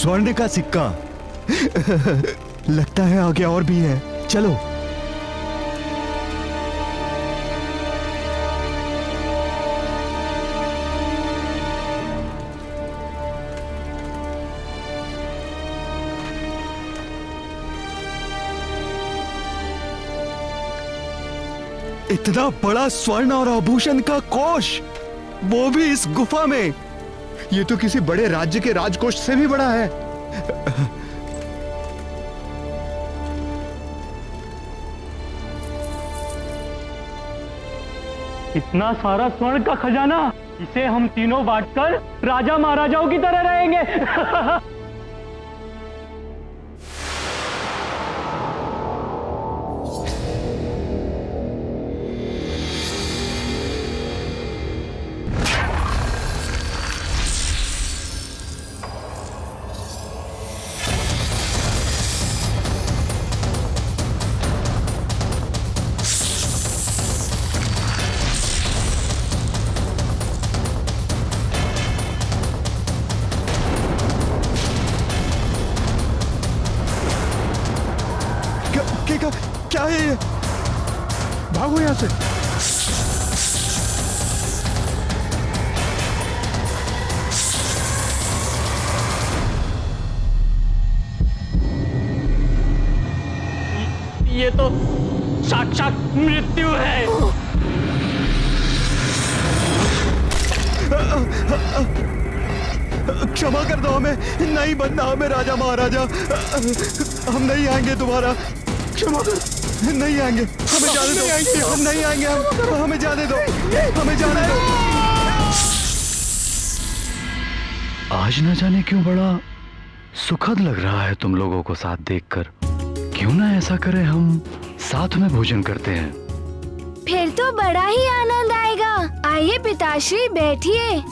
स्वर्ण का सिक्का। लगता है आगे और भी है, चलो। इतना बड़ा स्वर्ण और आभूषण का कोष, वो भी इस गुफा में। ये तो किसी बड़े राज्य के राजकोष से भी बड़ा है। इतना सारा स्वर्ण का खजाना, इसे हम तीनों बांटकर राजा महाराजाओं की तरह रहेंगे। क्या है ये? भागो यहां से। ये तो साक्षात मृत्यु है। क्षमा कर दो हमें, नहीं बनना हमें राजा महाराजा। हम नहीं आएंगे दोबारा, क्षमा कर, नहीं आएंगे, हमें जाने दो। हम नहीं आएंगे, हमें जाने दो, हमें जाने दो। आज न जाने क्यों बड़ा सुखद लग रहा है तुम लोगों को साथ देखकर। क्यों ना ऐसा करें, हम साथ में भोजन करते हैं। फिर तो बड़ा ही आनंद आएगा। आइए पिताश्री, बैठिए।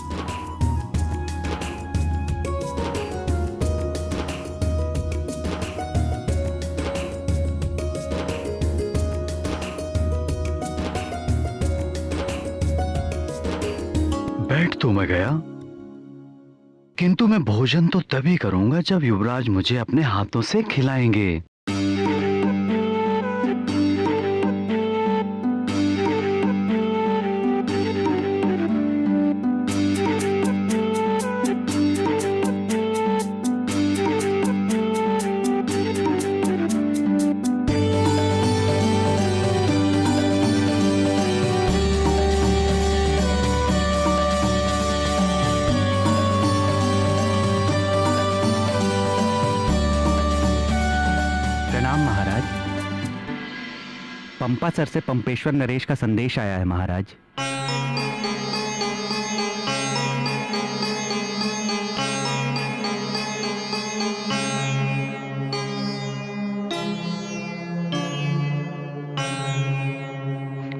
बैठ तो मैं गया, किंतु मैं भोजन तो तभी करूंगा जब युवराज मुझे अपने हाथों से खिलाएंगे। प्रणाम महाराज। पंपा सर से पंपेश्वर नरेश का संदेश आया है महाराज।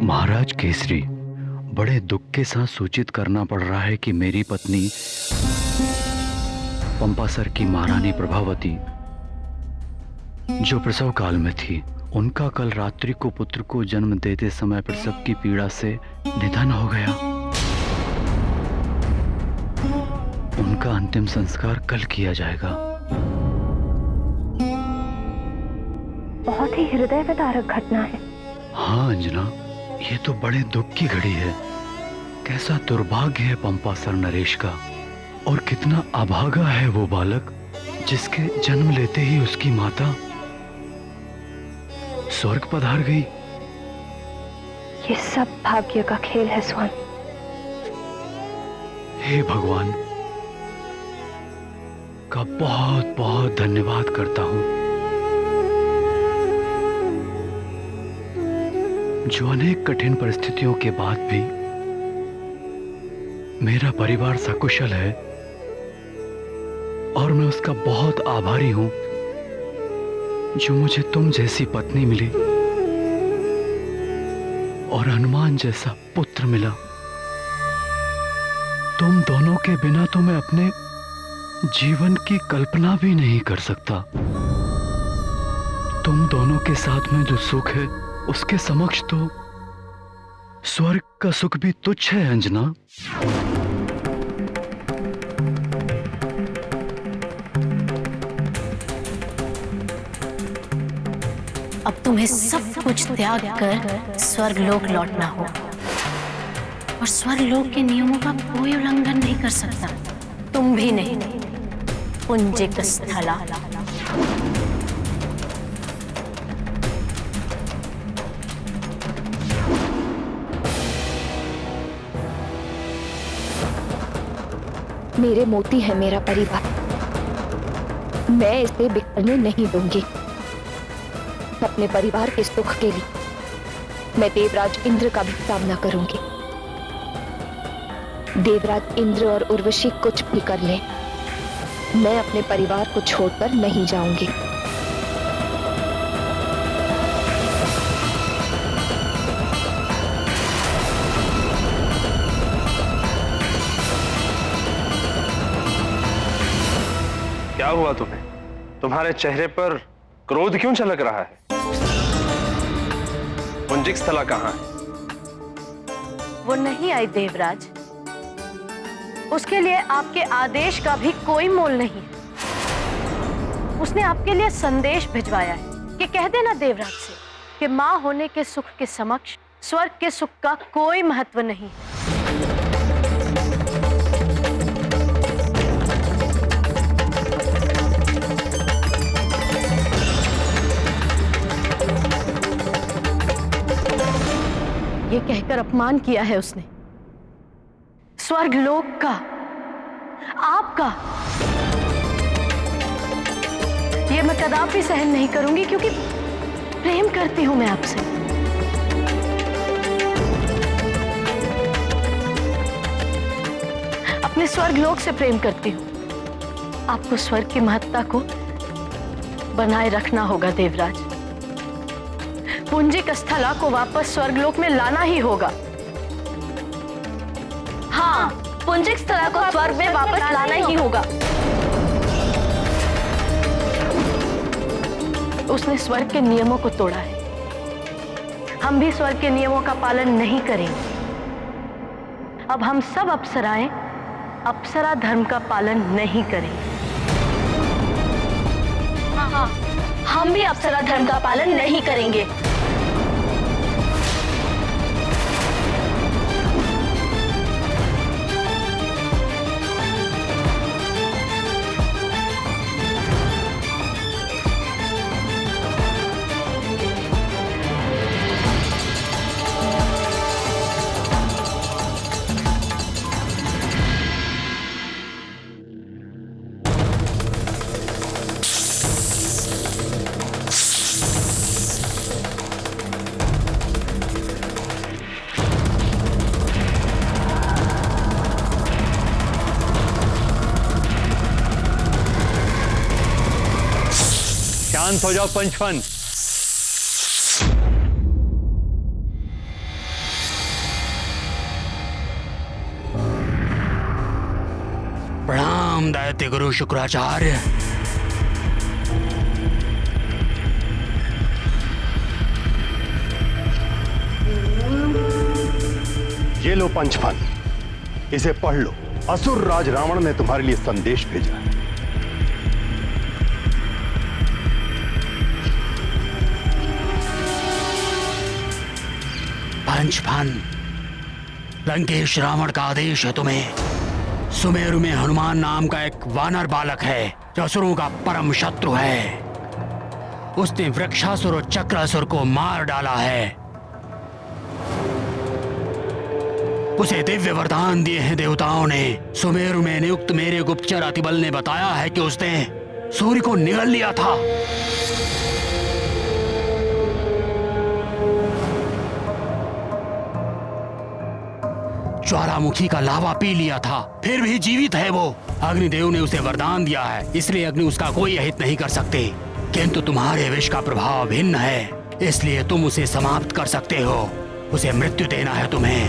महाराज केसरी, बड़े दुख के साथ सूचित करना पड़ रहा है कि मेरी पत्नी पंपासर की महारानी प्रभावती, जो प्रसव काल में थी, उनका कल रात्रि को पुत्र को जन्म देते समय प्रसव की पीड़ा से निधन हो गया। उनका अंतिम संस्कार कल किया जाएगा। बहुत ही हृदय विदारक घटना है। हाँ अंजना, ये तो बड़े दुख की घड़ी है। कैसा दुर्भाग्य है पंपासर नरेश का, और कितना अभागा है वो बालक जिसके जन्म लेते ही उसकी माता स्वर्ग पधार गई। ये सब भाग्य का खेल है स्वर्ण। हे भगवान का बहुत बहुत धन्यवाद करता हूं, जो अनेक कठिन परिस्थितियों के बाद भी मेरा परिवार सकुशल है, और मैं उसका बहुत आभारी हूं जो मुझे तुम जैसी पत्नी मिली और हनुमान जैसा पुत्र मिला। तुम दोनों के बिना तो मैं अपने जीवन की कल्पना भी नहीं कर सकता। तुम दोनों के साथ में जो सुख है, उसके समक्ष तो स्वर्ग का सुख भी तुच्छ है अंजना। अब तुम्हें सब कुछ त्याग कर स्वर्गलोक लौटना होगा और स्वर्गलोक के नियमों का कोई उल्लंघन नहीं कर सकता, तुम भी नहीं। पुंजिक स्थला। मेरे मोती है मेरा परिवार, मैं इसे बिखरने नहीं दूंगी। अपने परिवार के सुख के लिए मैं देवराज इंद्र का भी सामना करूंगी। देवराज इंद्र और उर्वशी कुछ भी कर लें, मैं अपने परिवार को छोड़कर नहीं जाऊंगी। क्या हुआ तुम्हें? तुम्हारे चेहरे पर क्रोध क्यों झलक रहा है? पुंजिक स्थला कहाँ है? वो नहीं आई देवराज, उसके लिए आपके आदेश का भी कोई मोल नहीं है। उसने आपके लिए संदेश भिजवाया है कि कह देना देवराज से कि मां होने के सुख के समक्ष स्वर्ग के सुख का कोई महत्व नहीं है। ये कहकर अपमान किया है उसने, स्वर्गलोक का, आपका। ये मैं कदापि सहन नहीं करूंगी, क्योंकि प्रेम करती हूं मैं आपसे। अपने स्वर्गलोक से प्रेम करती हूं। आपको स्वर्ग की महत्ता को बनाए रखना होगा देवराज। पुंजिक स्थला को वापस स्वर्गलोक में लाना ही होगा। हाँ, पुंजिक स्थला को स्वर्ग में वापस लाना ही होगा। उसने स्वर्ग के नियमों को तोड़ा है, हम भी स्वर्ग के नियमों का पालन नहीं करेंगे। अब हम सब अप्सराएं अप्सरा धर्म का पालन नहीं करेंगे। हाँ, हम भी अप्सरा धर्म का पालन नहीं करेंगे। शांत हो जाओ पंचफन। प्रणाम दैत्य गुरु शुक्राचार्य। ये लो पंचफन, इसे पढ़ लो। असुर राज रावण ने तुम्हारे लिए संदेश भेजा है। पंचफन, लंकेश रावण का आदेश है तुम्हें। सुमेरु में हनुमान नाम का एक वानर बालक है जो असुरों का परम शत्रु है। उसने वृक्षासुर और चक्रासुर को मार डाला है। उसे दिव्य वरदान दिए हैं देवताओं ने। सुमेरु में नियुक्त मेरे गुप्तचर अतिबल ने बताया है कि उसने सूर्य को निगल लिया था। ज्वालामुखी का लावा पी लिया था, फिर भी जीवित है वो। अग्निदेव ने उसे वरदान दिया है, इसलिए अग्नि उसका कोई अहित नहीं कर सकते। किंतु तुम्हारे विष का प्रभाव भिन्न है, इसलिए तुम उसे समाप्त कर सकते हो। उसे मृत्यु देना है तुम्हें।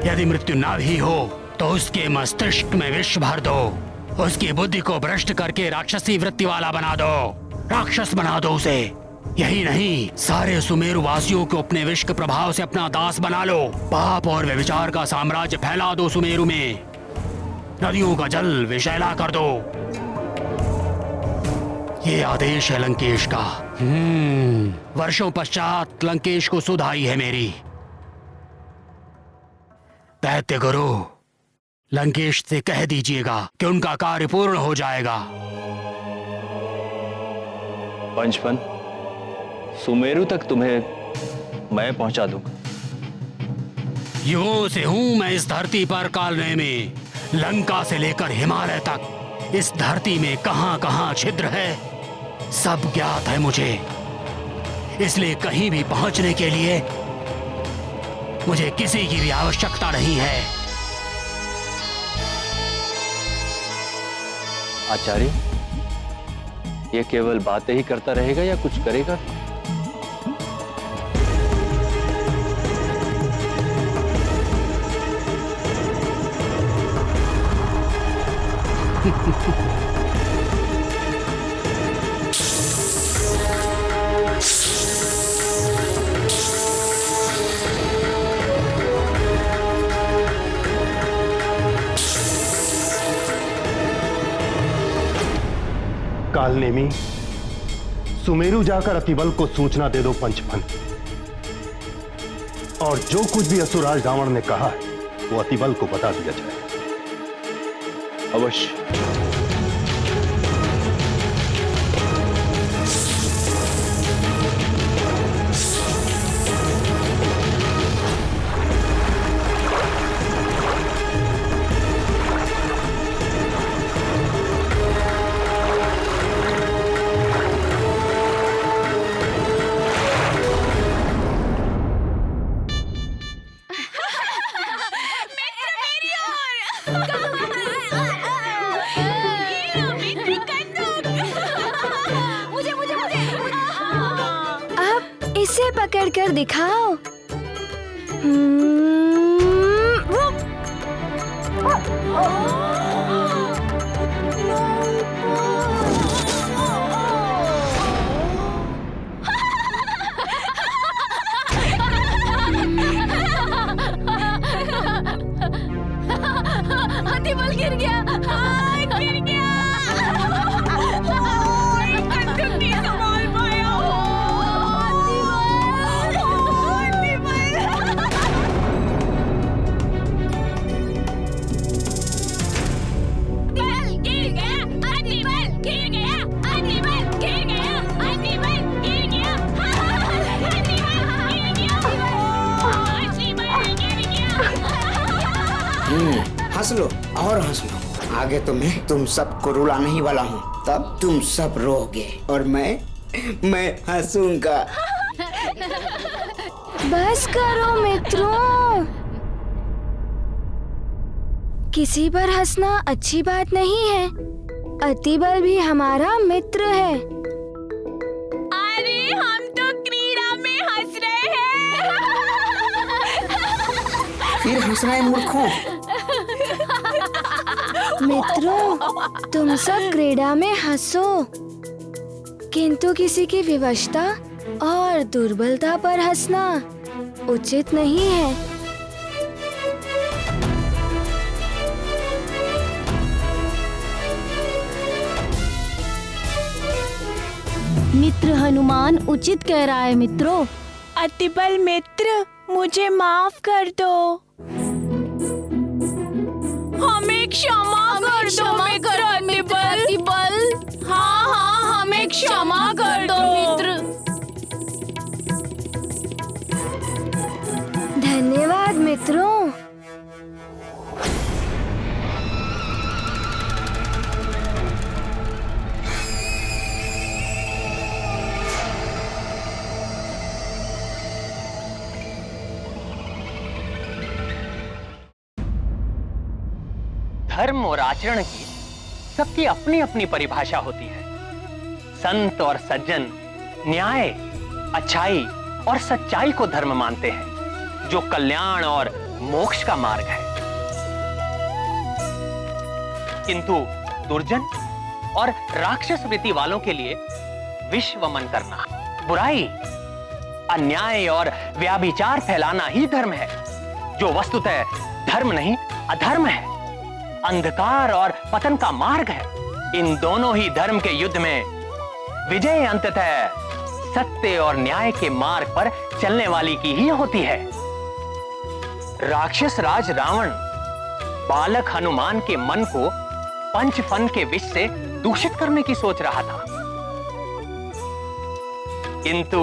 यदि मृत्यु ना भी हो तो उसके मस्तिष्क में विष भर दो। उसकी बुद्धि को भ्रष्ट करके राक्षसी वृत्ति वाला बना दो। राक्षस बना दो उसे। यही नहीं, सारे सुमेरु वासियों को अपने विष के प्रभाव से अपना दास बना लो। पाप और व्यभिचार का साम्राज्य फैला दो सुमेरु में। नदियों का जल विषैला कर दो। ये आदेश है लंकेश का। वर्षों पश्चात लंकेश को सुध आई है मेरी। दैत्य गुरु, लंकेश से कह दीजिएगा कि उनका कार्य पूर्ण हो जाएगा। पंचफन, सुमेरु तक तुम्हें मैं पहुंचा दूंगा। युगों से हूं मैं इस धरती पर कालने में। लंका से लेकर हिमालय तक इस धरती में कहां कहां छिद्र है सब ज्ञात है मुझे। इसलिए कहीं भी पहुंचने के लिए मुझे किसी की भी आवश्यकता नहीं है। आचार्य, ये केवल बातें ही करता रहेगा या कुछ करेगा? कालनेमी, सुमेरु जाकर अतिबल को सूचना दे दो पंचफन। और जो कुछ भी असुरराज रावण ने कहा है वो अतिबल को बता दिया जाए। अवश्य। इसे पकड़ कर दिखाओ। अतिबल गिर गया, गिर गया। बंदूक नहीं संभाल पाया। हंस लो और हंस लो। आगे तो मैं तुम सबको रुलाने ही वाला हूँ। तब तुम सब रोगे और मैं हंसूंगा। बस करो मित्रों, किसी पर हंसना अच्छी बात नहीं है। अतिबल भी हमारा मित्र है। अरे हम तो क्रीड़ा में हंस रहे हैं। फिर हंस रहे मूर्खों। मित्रों, तुम सब क्रीड़ा में हंसो, किंतु किसी की विवशता और दुर्बलता पर हंसना उचित नहीं है। मित्र हनुमान उचित कह रहा है मित्रों। अतिबल मित्र, मुझे माफ कर दो। हमें क्षमा कर दो मित्र अतिबल। हाँ, हमें क्षमा कर दो मित्र। धन्यवाद मित्रों। धर्म और आचरण की सबकी अपनी अपनी परिभाषा होती है। संत और सज्जन न्याय, अच्छाई और सच्चाई को धर्म मानते हैं, जो कल्याण और मोक्ष का मार्ग है। किंतु दुर्जन और राक्षस वृत्ति वालों के लिए विष वमन करना, बुराई, अन्याय और व्याभिचार फैलाना ही धर्म है, जो वस्तुतः धर्म नहीं अधर्म है, अंधकार और पतन का मार्ग है। इन दोनों ही धर्म के युद्ध में विजय अंततः सत्य और न्याय के मार्ग पर चलने वाली की ही होती है। राक्षस राज रावण बालक हनुमान के मन को पंचफन के विष से दूषित करने की सोच रहा था, किंतु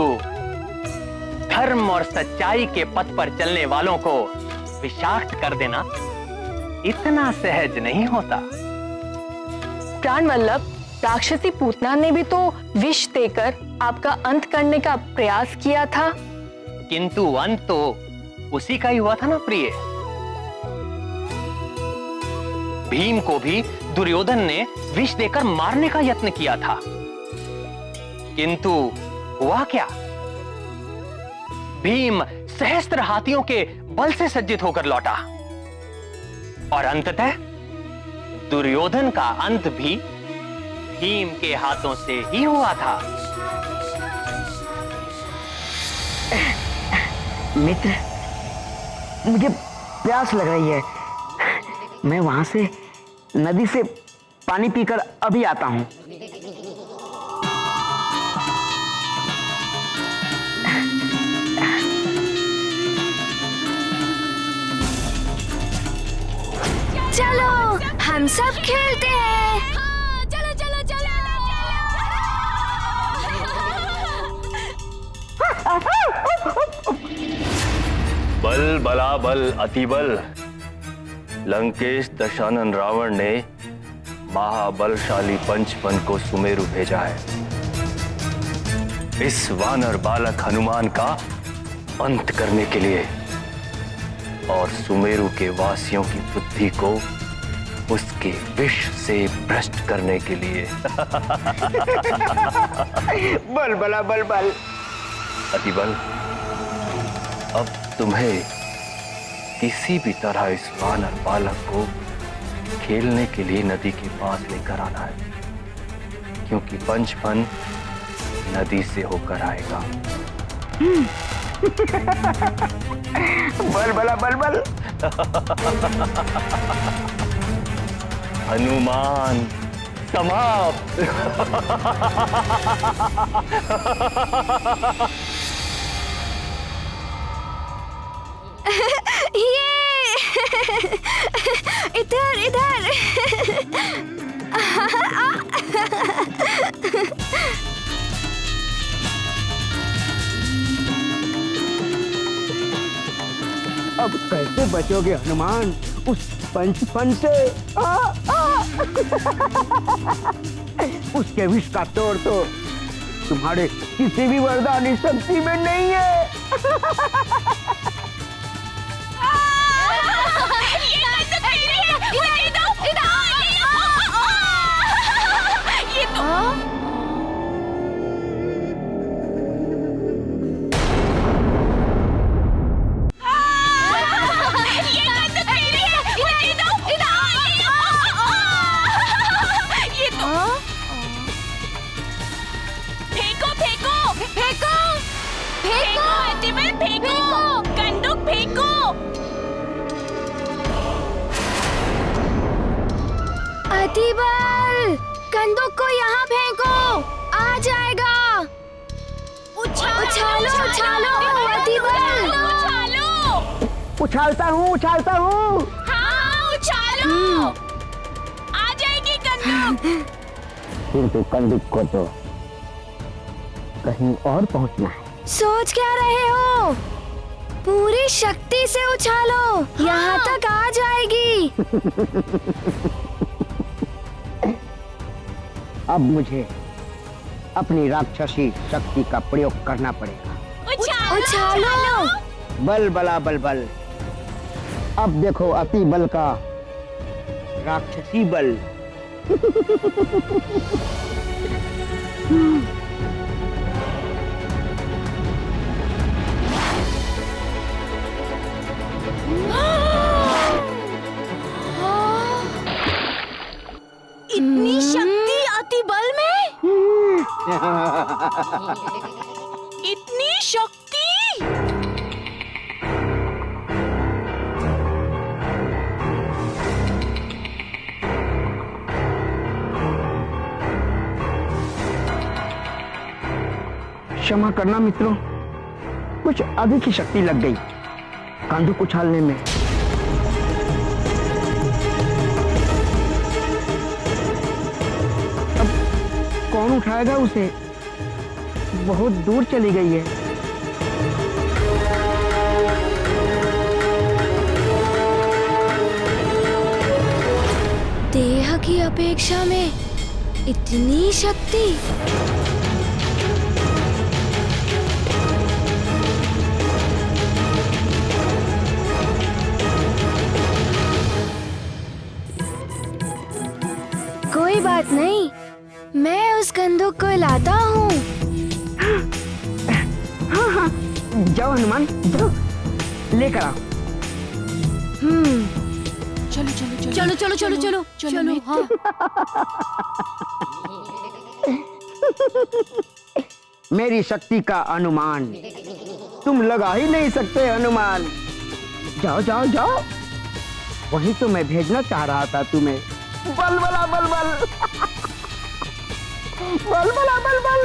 धर्म और सच्चाई के पथ पर चलने वालों को विषाक्त कर देना इतना सहज नहीं होता। प्राण वल्लभ, राक्षसी पूतना ने भी तो विष देकर आपका अंत करने का प्रयास किया था। किंतु अंत तो उसी का ही हुआ था ना प्रिय। भीम को भी दुर्योधन ने विष देकर मारने का यत्न किया था, किंतु हुआ क्या? भीम सहस्त्र हाथियों के बल से सज्जित होकर लौटा और अंततः दुर्योधन का अंत भी भीम के हाथों से ही हुआ था। मित्र, मुझे प्यास लग रही है। मैं वहां से नदी से पानी पीकर अभी आता हूं। चलो हम सब खेलते हैं। चलो चलो चलो बल बला बल अति बल। लंकेश दशानन रावण ने महाबलशाली पंचफन को सुमेरु भेजा है इस वानर बालक हनुमान का अंत करने के लिए और सुमेरु के वासियों की बुद्धि को उसके विष से भ्रष्ट करने के लिए। बल बला बल बल अति बल, अब तुम्हें किसी भी तरह इस वानर बालक को खेलने के लिए नदी के पास लेकर आना है, क्योंकि पंचफन नदी से होकर आएगा। बल बला बल बल। हनुमान समाप्त। ये इधर इधर। अब कैसे बचोगे हनुमान उस पंचफन से? उसके विष का तोड़ तो तुम्हारे किसी भी वरदानी शक्ति में नहीं है। अतिबल, कंदूक को यहाँ फेंको, आ जाएगा। उछालो उछालो अतिबल। उछालता हूँ उछालता हूँ। हाँ उछालो। आ जाएगी कंदूक। किंतु कंदूक को तो कहीं और पहुँचना है। सोच क्या रहे हो? पूरी शक्ति से उछालो, यहाँ तक आ जाएगी। अब मुझे अपनी राक्षसी शक्ति का प्रयोग करना पड़ेगा। उछालो। बल बला बल बल। अब देखो अति बल का राक्षसी बल। इतनी शक्ति अति बल में? इतनी शक्ति? क्षमा करना मित्रों, कुछ अधिक ही शक्ति लग गई कंदूक उछालने में। अब कौन उठाएगा उसे? बहुत दूर चली गई है। देह की अपेक्षा में इतनी शक्ति। कोई बात नहीं, मैं उस कंदूक को लाता हूँ। हाँ, जाओ हनुमान, जाओ लेकर आओ। चलो चलो चलो चलो चलो चलो चलो हाँ। मेरी शक्ति का अनुमान तुम लगा ही नहीं सकते हनुमान। जाओ जाओ जाओ, वही तो मैं भेजना चाह रहा था तुम्हें। बलबला बलबल बलबला बलबल।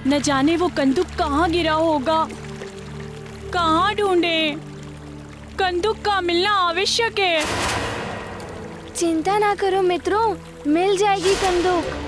न जाने वो कंदूक कहाँ गिरा होगा, कहाँ ढूंढे। कंदूक का मिलना आवश्यक है। चिंता ना करो मित्रों, मिल जाएगी कंदूक।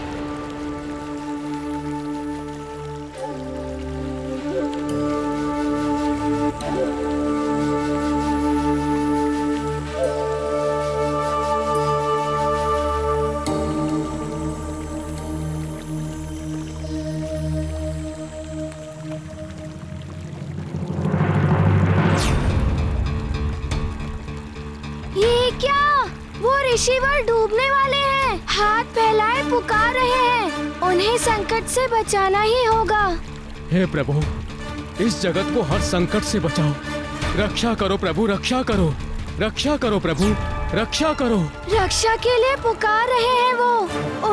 ऋषिवर डूबने वाले हैं, हाथ फैलाए पुकार रहे हैं। उन्हें संकट से बचाना ही होगा। हे प्रभु, इस जगत को हर संकट से बचाओ। रक्षा करो प्रभु, रक्षा करो, रक्षा करो प्रभु, रक्षा करो। रक्षा के लिए पुकार रहे हैं वो,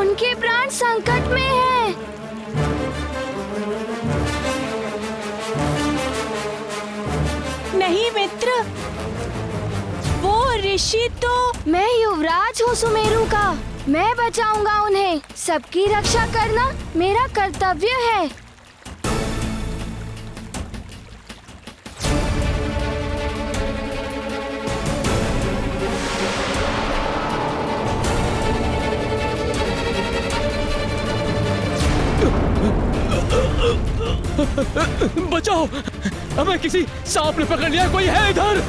उनके प्राण संकट में हैं। नहीं मित्र, वो ऋषि तो मैं युवराज हूँ सुमेरु का, मैं बचाऊंगा उन्हें। सबकी रक्षा करना मेरा कर्तव्य है। बचाओ, हमें किसी सांप ने पकड़ लिया। कोई है इधर?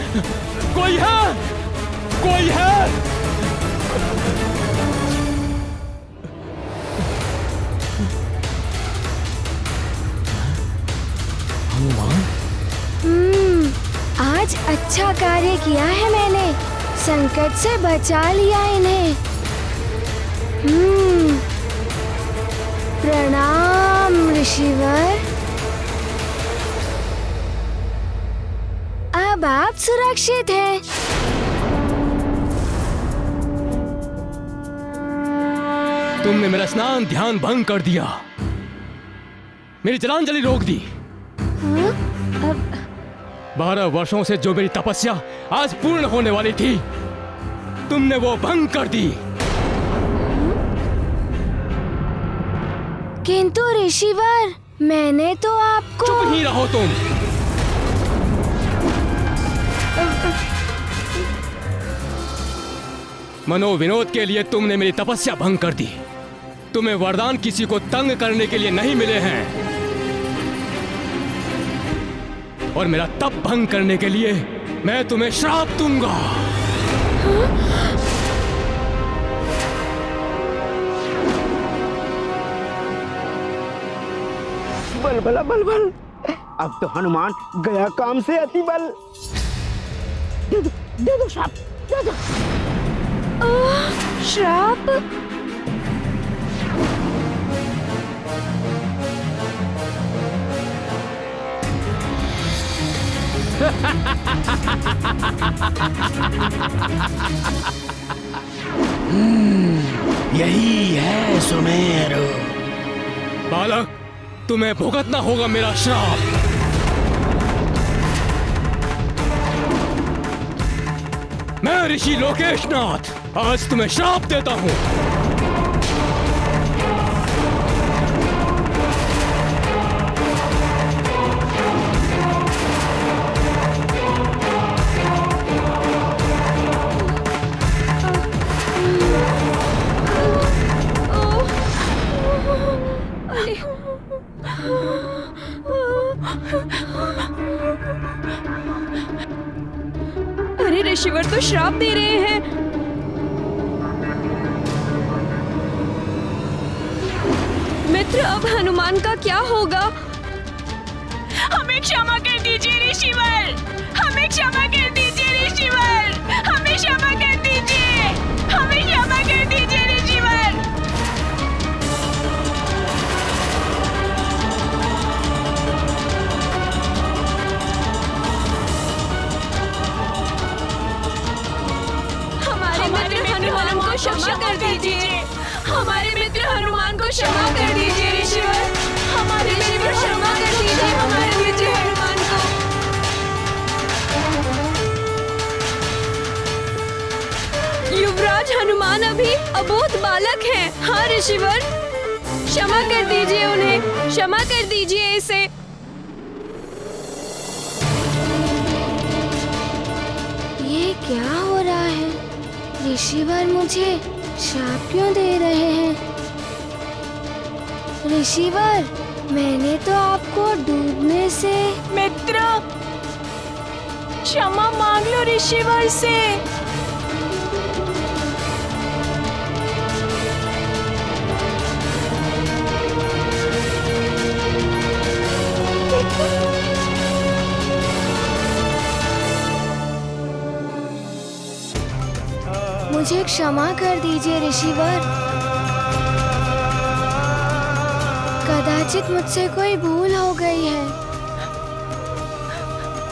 कोई है? कोई है? हनुमान, आज अच्छा कार्य किया है मैंने, संकट से बचा लिया इन्हें। प्रणाम ऋषिवर। अब आप सुरक्षित हैं। तुमने मेरा स्नान ध्यान भंग कर दिया, मेरी जलांजलि रोक दी। 12 वर्षों से जो मेरी तपस्या आज पूर्ण होने वाली थी, तुमने वो भंग कर दी। किंतु ऋषिवर, मैंने तो आपको। चुप ही रहो तुम। मनोविनोद के लिए तुमने मेरी तपस्या भंग कर दी। तुम्हें वरदान किसी को तंग करने के लिए नहीं मिले हैं, और मेरा तप भंग करने के लिए मैं तुम्हें श्राप दूंगा। बलबला बलबल, अब तो हनुमान गया काम से अति बल। दे दो श्राप, दे दो। श्राप? यही है सुमेरु। बालक, तुम्हें भुगतना होगा मेरा श्राप। मैं ऋषि लोकेशनाथ आज तुम्हें श्राप देता हूँ। अरे ऋषिवर तो श्राप दे रहे हैं। मित्र, अब हनुमान का क्या होगा? हमें क्षमा कर दीजिए ऋषिवर, हमें क्षमा कर दीजिए ऋषिवर, हमें क्षमा कर दीजिए, हमें क्षमा कर दीजिए ऋषिवर। हमारे मित्र हनुमान को क्षमा कर दीजिए, हमारे मित्र हनुमान को क्षमा कर दीजिए ऋषिवर, हमारे मित्र क्षमा कर दीजिए हमारे मित्र हनुमान को। युवराज हनुमान अभी अबोध बालक हैं। हाँ ऋषिवर, क्षमा कर दीजिए उन्हें, क्षमा कर दीजिए इसे। ये क्या हो रहा है? ऋषिवर मुझे श्राप क्यों दे रहे हैं? ऋषिवर, मैंने तो आपको डूबने से... मित्र, क्षमा मांग लो ऋषिवर से। मुझे क्षमा कर दीजिए ऋषिवर। कदाचित मुझसे कोई भूल हो गई है।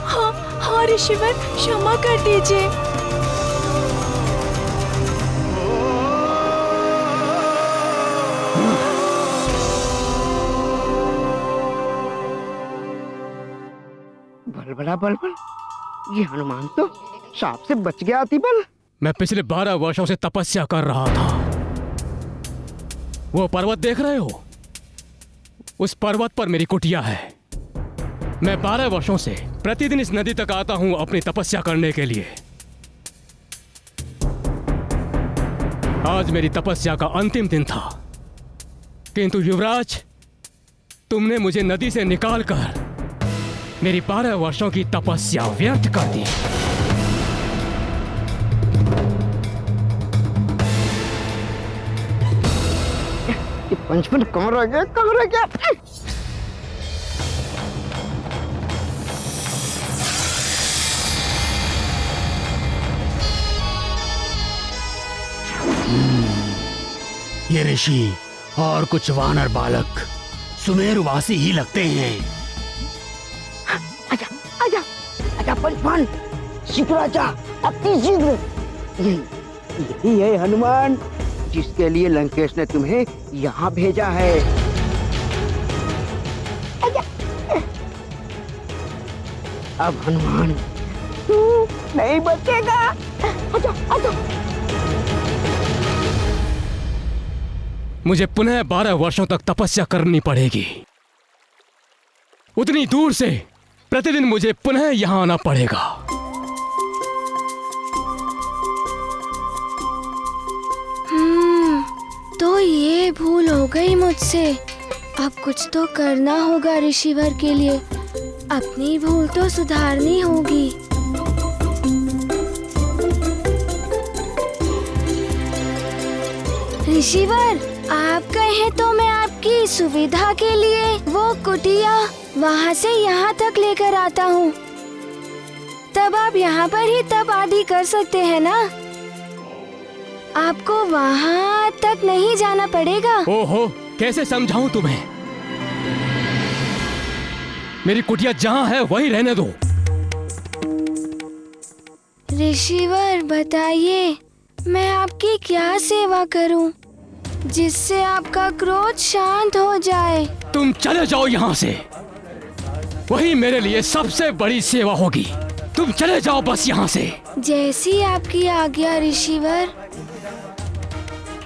हाँ ऋषिवर, क्षमा कर दीजिए। बलबला बलबल, ये हनुमान तो सांप से बच गया अतिबल। मैं पिछले 12 वर्षों से तपस्या कर रहा था। वो पर्वत देख रहे हो? उस पर्वत पर मेरी कुटिया है। मैं 12 वर्षों से प्रतिदिन इस नदी तक आता हूं अपनी तपस्या करने के लिए। आज मेरी तपस्या का अंतिम दिन था, किंतु युवराज, तुमने मुझे नदी से निकालकर मेरी 12 वर्षों की तपस्या व्यर्थ कर दी। पंचपन कहाँ रह गया, कहाँ रह गया? ये ऋषि और कुछ वानर बालक सुमेरवासी ही लगते हैं। आजा आजा आजा पंचपन, शीघ्र आजा, अति शीघ्र। यही है हनुमान जिसके लिए लंकेश ने तुम्हें यहाँ भेजा है। अब हनुमान तू नहीं बचेगा। आजा आजा। मुझे पुनः 12 वर्षों तक तपस्या करनी पड़ेगी। उतनी दूर से प्रतिदिन मुझे पुनः यहाँ आना पड़ेगा। तो ये भूल हो गई मुझसे। अब कुछ तो करना होगा ऋषिवर के लिए। अपनी भूल तो सुधारनी होगी। ऋषिवर, आप कहें तो मैं आपकी सुविधा के लिए वो कुटिया वहाँ से यहाँ तक लेकर आता हूँ। तब आप यहाँ पर ही तप आदि कर सकते हैं ना? आपको वहाँ तक नहीं जाना पड़ेगा। ओहो, कैसे समझाऊं तुम्हें? मेरी कुटिया जहाँ है वहीं रहने दो। ऋषिवर, बताइए मैं आपकी क्या सेवा करूं जिससे आपका क्रोध शांत हो जाए? तुम चले जाओ यहाँ से, वही मेरे लिए सबसे बड़ी सेवा होगी। तुम चले जाओ बस यहाँ से। जैसी आपकी आज्ञा ऋषिवर,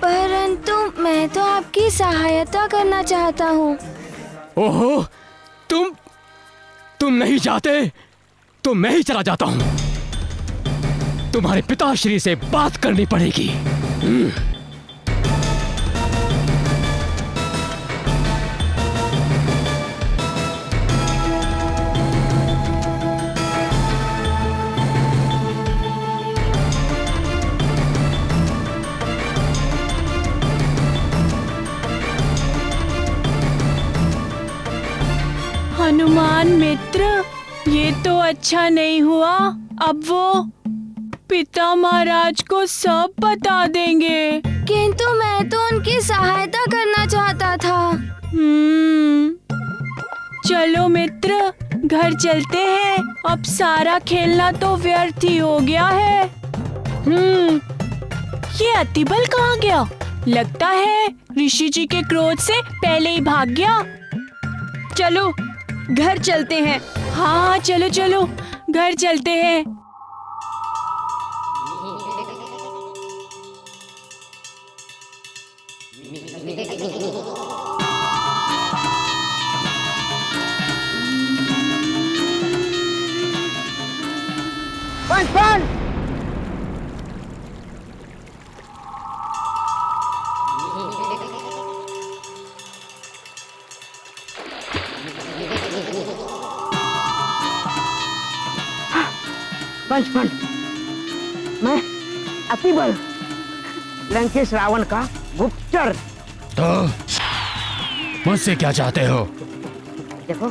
परंतु मैं तो आपकी सहायता करना चाहता हूँ। ओहो, तुम नहीं जाते तो मैं ही चला जाता हूँ। तुम्हारे पिताश्री से बात करनी पड़ेगी। हनुमान मित्र, ये तो अच्छा नहीं हुआ। अब वो पिता महाराज को सब बता देंगे। किंतु मैं तो उनकी सहायता करना चाहता था। चलो मित्र, घर चलते हैं। अब सारा खेलना तो व्यर्थ ही हो गया है। ये अतिबल कहाँ गया? लगता है ऋषि जी के क्रोध से पहले ही भाग गया। चलो घर चलते हैं। हाँ चलो चलो, घर चलते हैं। पंचपन! पंचपन, मैं अतिबल, लंकेश रावण का गुप्तचर। तो मुझसे क्या चाहते हो? देखो,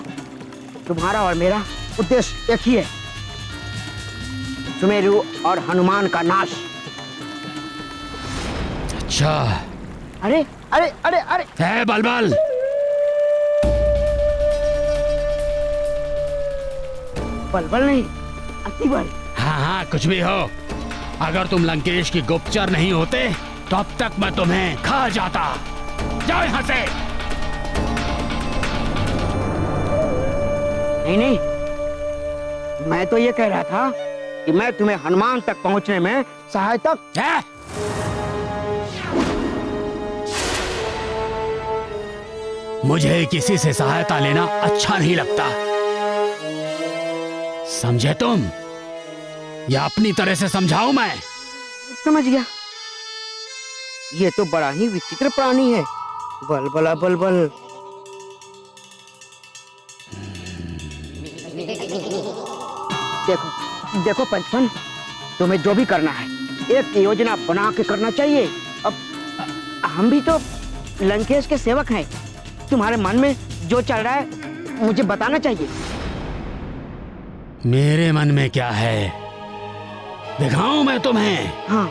तुम्हारा और मेरा उद्देश्य एक ही है, सुमेरु और हनुमान का नाश। अच्छा। अरे अरे अरे अरे है बलबल, बलबल नहीं, अतिबल। हाँ हाँ, कुछ भी हो। अगर तुम लंकेश की गुप्तचर नहीं होते तो अब तक मैं तुम्हें खा जाता। जाओ यहाँ से। नहीं नहीं, मैं तो ये कह रहा था कि मैं तुम्हें हनुमान तक पहुंचने में सहायता। मुझे किसी से सहायता लेना अच्छा नहीं लगता, समझे तुम? या अपनी तरह से समझाऊं मैं? समझ गया। ये तो बड़ा ही विचित्र प्राणी है, बलबला बलबल। देखो देखो पंचपन, तुम्हें जो भी करना है एक योजना बना के करना चाहिए। अब हम भी तो लंकेश के सेवक हैं। तुम्हारे मन में जो चल रहा है मुझे बताना चाहिए। मेरे मन में क्या है दिखाऊं मैं तुम्हें? हाँ।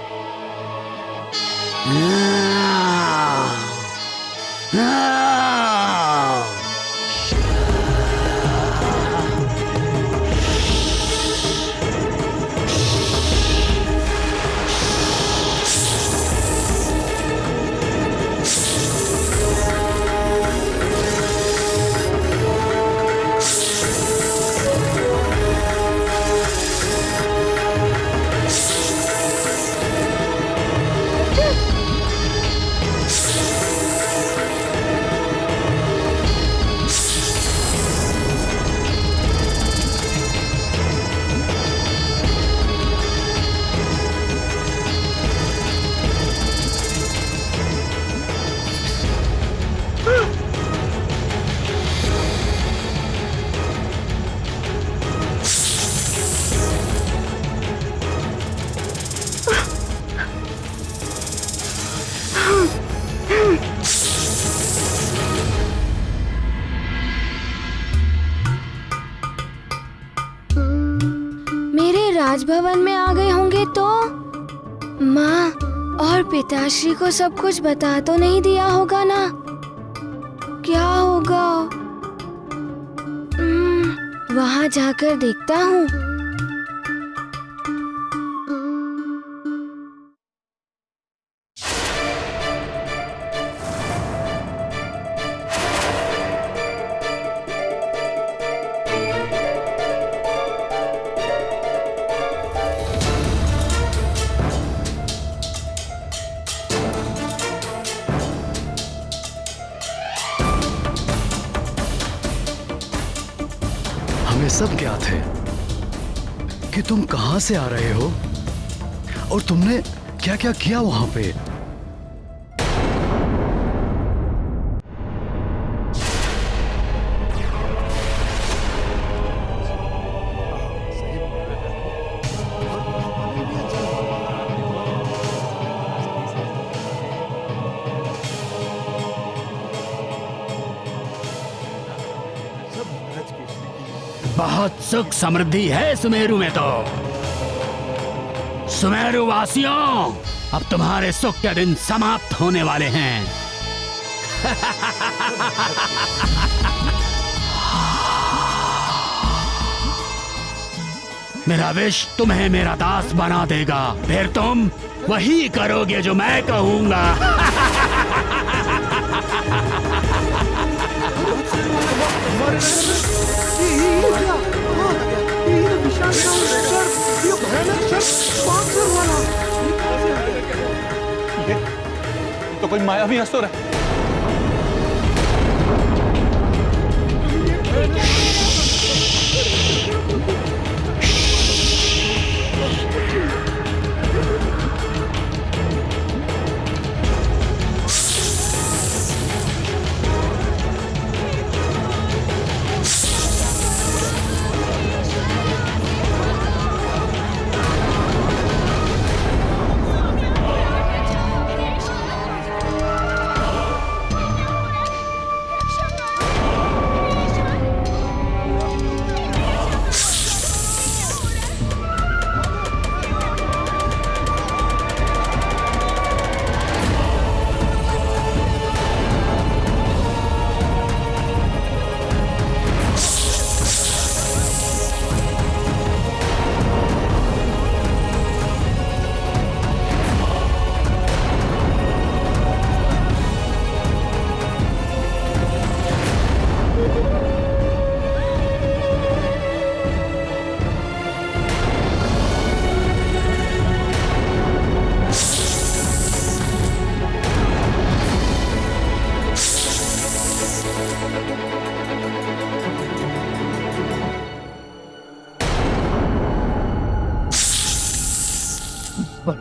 राजभवन में आ गए होंगे तो माँ और पिताश्री को सब कुछ बता तो नहीं दिया होगा ना? क्या होगा? वहाँ जाकर देखता हूँ। सब ज्ञात है कि तुम कहां से आ रहे हो और तुमने क्या क्या किया वहां पे। बहुत सुख समृद्धि है सुमेरु में तो। सुमेरु वासियों, अब तुम्हारे सुख के दिन समाप्त होने वाले हैं। मेरा विष तुम्हें मेरा दास बना देगा, फिर तुम वही करोगे जो मैं कहूंगा। तो कोई मायावी असुर है।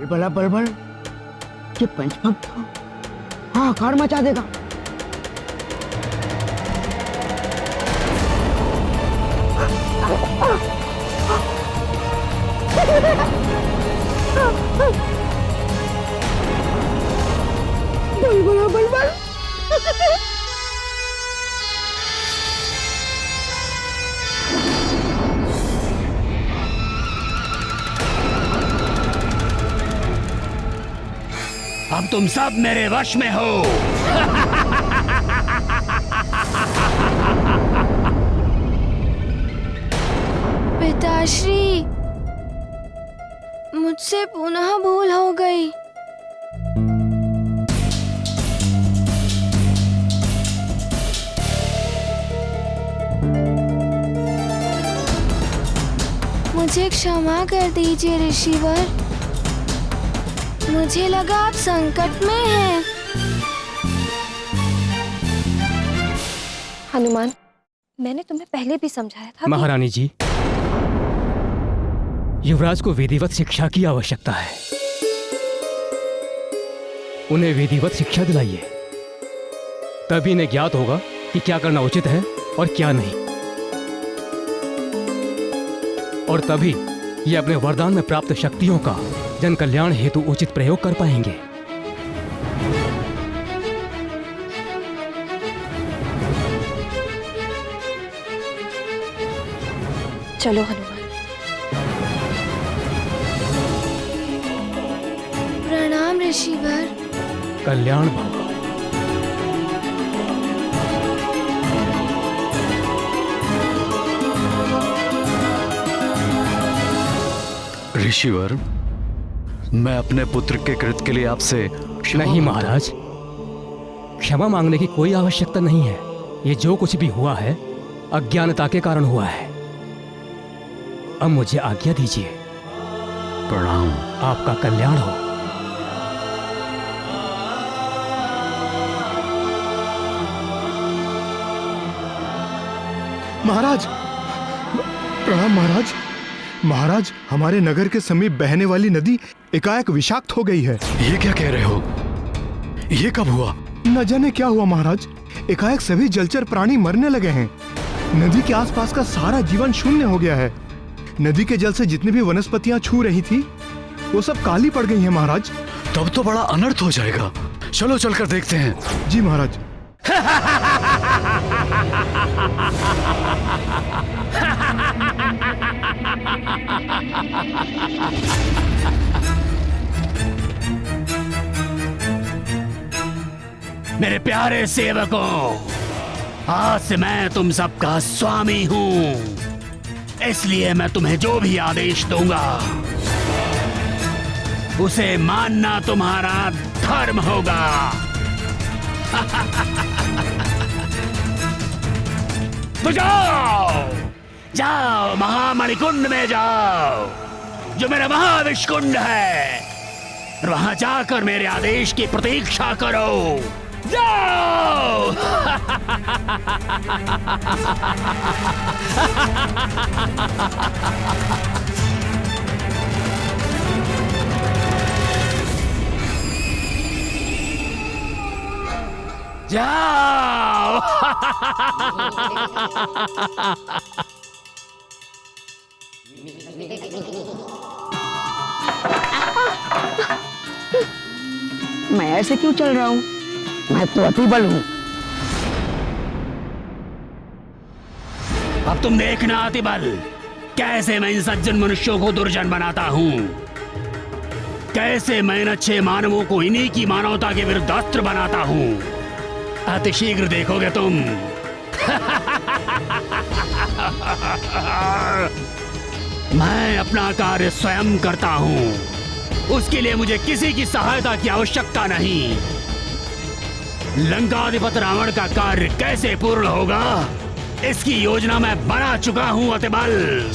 बड़ा बड़बड़ ये पंचभक्त हाँ कार मचा देगा। बड़ा बड़बड़ अब तुम सब मेरे वश में हो। पिताश्री, मुझसे पुनः भूल हो गई। मुझे क्षमा कर दीजिए ऋषिवर, मुझे लगा आप संकट में हैं। हनुमान, मैंने तुम्हें पहले भी समझाया था। महारानी जी, युवराज को विधिवत शिक्षा की आवश्यकता है। उन्हें विधिवत शिक्षा दिलाइए, तभी इन्हें ज्ञात होगा कि क्या करना उचित है और क्या नहीं, और तभी ये अपने वरदान में प्राप्त शक्तियों का जन कल्याण हेतु उचित प्रयोग कर पाएंगे। चलो हनुमान। प्रणाम ऋषिवर। कल्याण भव। ऋषिवर, मैं अपने पुत्र के कृत्य के लिए आपसे नहीं महाराज, क्षमा मांगने की कोई आवश्यकता नहीं है। ये जो कुछ भी हुआ है अज्ञानता के कारण हुआ है। अब मुझे आज्ञा दीजिए। प्रणाम। आपका कल्याण हो। महाराज, प्रणाम महाराज। महाराज, हमारे नगर के समीप बहने वाली नदी एकाएक विषाक्त हो गई है। ये क्या कह रहे हो? ये कब हुआ? न जाने क्या हुआ महाराज, एकाएक सभी जलचर प्राणी मरने लगे हैं। नदी के आसपास का सारा जीवन शून्य हो गया है। नदी के जल से जितनी भी वनस्पतियां छू रही थी वो सब काली पड़ गई हैं महाराज। तब तो बड़ा अनर्थ हो जाएगा। चलो चलकर देखते हैं। जी महाराज। मेरे प्यारे सेवकों, आज से मैं तुम सबका स्वामी हूं, इसलिए मैं तुम्हें जो भी आदेश दूंगा उसे मानना तुम्हारा धर्म होगा। तो जाओ जाओ, महामणिकुंड में जाओ, जो मेरा महाविष्कुंड है, और वहां जाकर मेरे आदेश की प्रतीक्षा करो। जाओ। जाओ। मैं ऐसे क्यों चल रहा हूँ? मैं तो अतिबल हूँ। अब तुम देखना अतिबल, कैसे मैं इन सज्जन मनुष्यों को दुर्जन बनाता हूँ, कैसे मैं अच्छे मानवों को इन्हीं की मानवता के विरुद्ध अस्त्र बनाता हूँ। अतिशीघ्र देखोगे तुम। मैं अपना कार्य स्वयं करता हूँ, उसके लिए मुझे किसी की सहायता की आवश्यकता नहीं। लंकाधिपति रावण का कार्य कैसे पूर्ण होगा, इसकी योजना मैं बना चुका हूं अतिबल।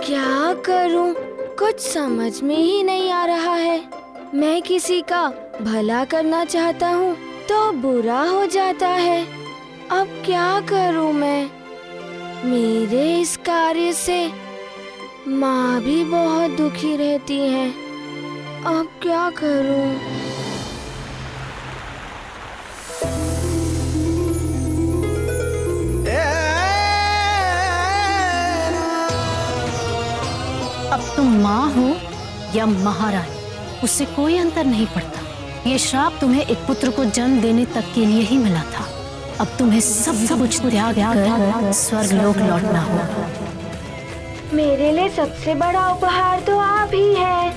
क्या करूं? कुछ समझ में ही नहीं आ रहा है। मैं किसी का भला करना चाहता हूँ तो बुरा हो जाता है। अब क्या करूँ मैं? मेरे इस कार्य से माँ भी बहुत दुखी रहती है। अब क्या करूँ? अब तुम माँ हो या महारानी, उससे कोई अंतर नहीं पड़ता। ये श्राप तुम्हें एक पुत्र को जन्म देने तक के लिए ही मिला था। अब तुम्हें सब कुछ त्याग कर स्वर्ग लोक लौटना होगा। मेरे लिए सबसे बड़ा उपहार तो आप ही है।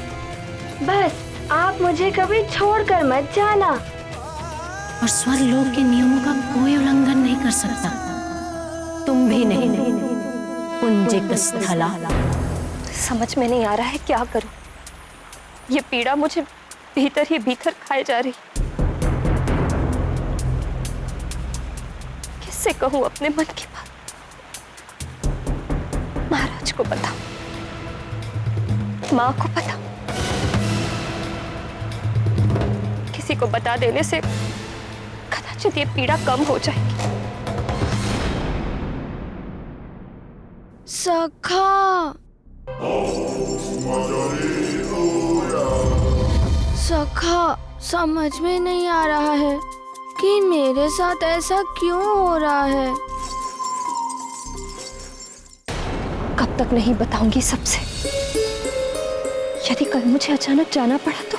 बस आप मुझे कभी छोड़कर मत जाना। और स्वर्ग लोक के नियमों का कोई उल्लंघन नहीं कर सकता, तुम भी नहीं। पुंजिक स्थला। समझ में नहीं आ रहा है क्या करूं। ये पीड़ा मुझे भीतर ही भीतर खाए जा रही। किससे कहूं अपने मन की बात? महाराज को पता, माँ को पता। किसी को बता देने से कदाचित ये पीड़ा कम हो जाएगी। सखा, सखा, समझ में नहीं आ रहा है कि मेरे साथ ऐसा क्यों हो रहा है। कब तक नहीं बताऊंगी सबसे। यदि कल मुझे अचानक जाना पड़ा तो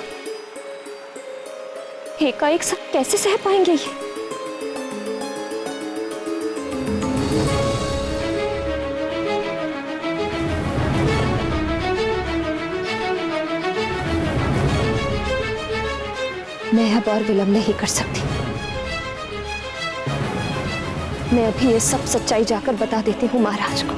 एकाएक सब कैसे सह पाएंगे ये? मैं अब और विलंब नहीं कर सकती। मैं अभी ये सब सच्चाई जाकर बता देती हूँ महाराज को।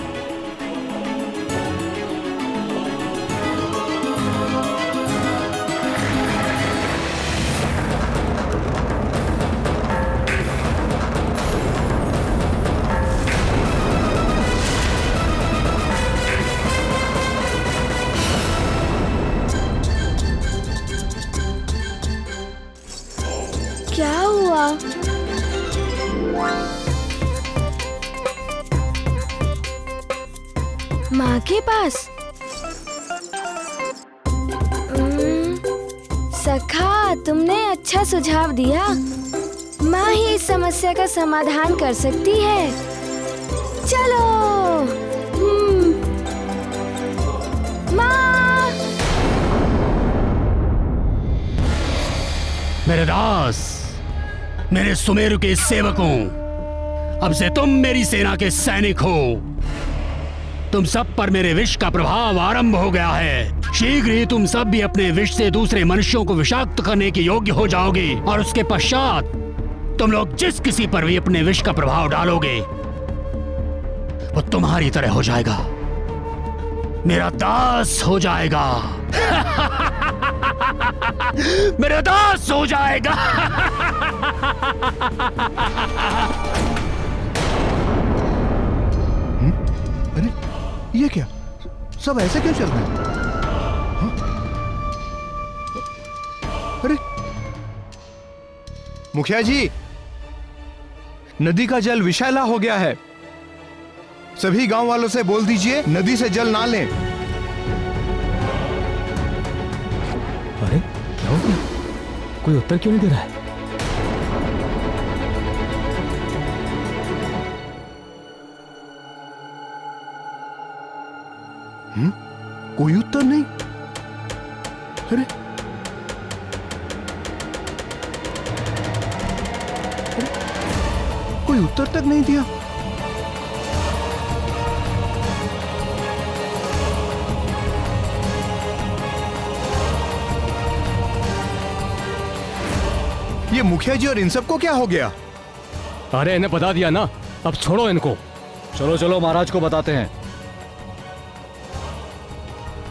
माँ के पास। सखा, तुमने अच्छा सुझाव दिया। माँ ही इस समस्या का समाधान कर सकती है। चलो। माँ। मेरे दास, मेरे सुमेरु के सेवकों, अब से तुम मेरी सेना के सैनिक हो। तुम सब पर मेरे विष का प्रभाव आरंभ हो गया है। शीघ्र ही तुम सब भी अपने विष से दूसरे मनुष्यों को विषाक्त करने के योग्य हो जाओगे, और उसके पश्चात तुम लोग जिस किसी पर भी अपने विष का प्रभाव डालोगे वो तुम्हारी तरह हो जाएगा, मेरा दास हो जाएगा। मेरा दास हो जाएगा। अरे ये क्या, सब ऐसे क्यों चल रहे हैं? हाँ? अरे मुखिया जी, नदी का जल विषैला हो गया है। सभी गांव वालों से बोल दीजिए नदी से जल ना लें। अरे क्या हो गया? कोई उत्तर क्यों नहीं दे रहा है? कोई उत्तर नहीं। अरे कोई उत्तर तक नहीं दिया। ये मुखिया जी और इन सबको क्या हो गया? अरे इन्हें बता दिया ना, अब छोड़ो इनको। चलो चलो, महाराज को बताते हैं।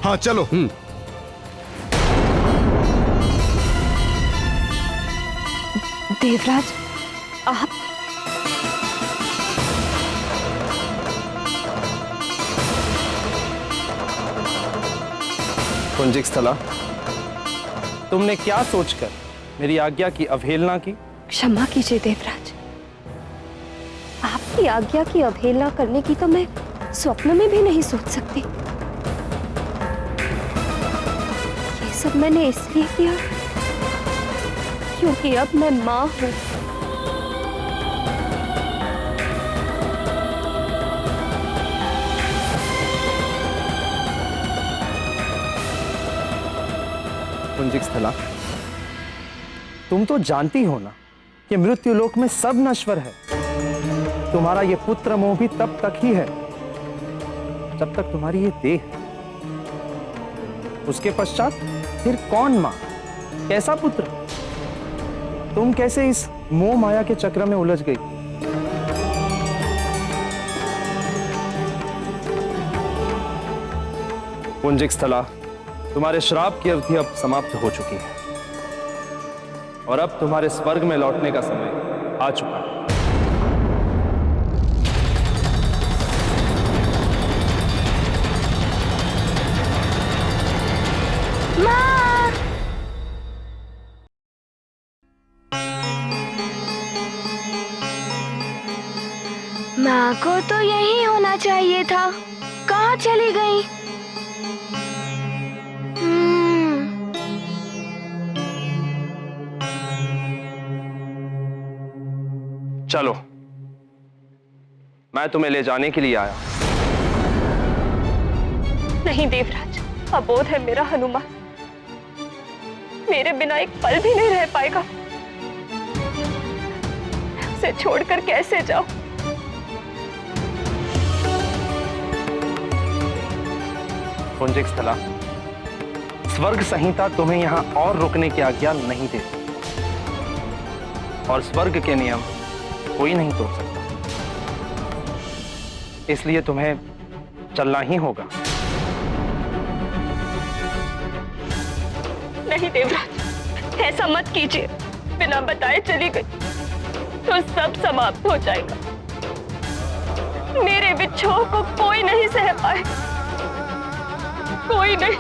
हाँ चलो। देवराज, आप पुंजिक स्थला, तुमने क्या सोचकर मेरी आज्ञा की अवहेलना की? क्षमा कीजिए देवराज, आपकी आज्ञा की अवहेलना करने की तो मैं स्वप्न में भी नहीं सोच सकती। ये सब मैंने इसलिए किया क्योंकि अब मैं मां हूं। पुंजिक स्थला, तुम तो जानती हो ना कि मृत्युलोक में सब नश्वर है। तुम्हारा ये पुत्र मोह भी तब तक ही है जब तक तुम्हारी ये देह है। उसके पश्चात फिर कौन मां, कैसा पुत्र? तुम कैसे इस मोह माया के चक्र में उलझ गई? पुंजिक स्थला, तुम्हारे श्राप की अवधि अब समाप्त हो चुकी है और अब तुम्हारे स्वर्ग में लौटने का समय आ चुका है। माँ! माँ को तो यही होना चाहिए था, कहाँ चली गई? चलो, मैं तुम्हें ले जाने के लिए आया। नहीं देवराज, अबोध है मेरा हनुमान, मेरे बिना एक पल भी नहीं रह पाएगा। उसे छोड़कर कैसे जाऊं? पुंजिक स्थला, स्वर्ग संहिता तुम्हें यहां और रुकने की आज्ञा नहीं देती और स्वर्ग के नियम कोई नहीं तोड़ सकता, इसलिए तुम्हें चलना ही होगा। नहीं देवराज, ऐसा मत कीजिए। बिना बताए चली गई तो सब समाप्त हो जाएगा। मेरे विच्छोह को कोई नहीं सह पाए, कोई नहीं।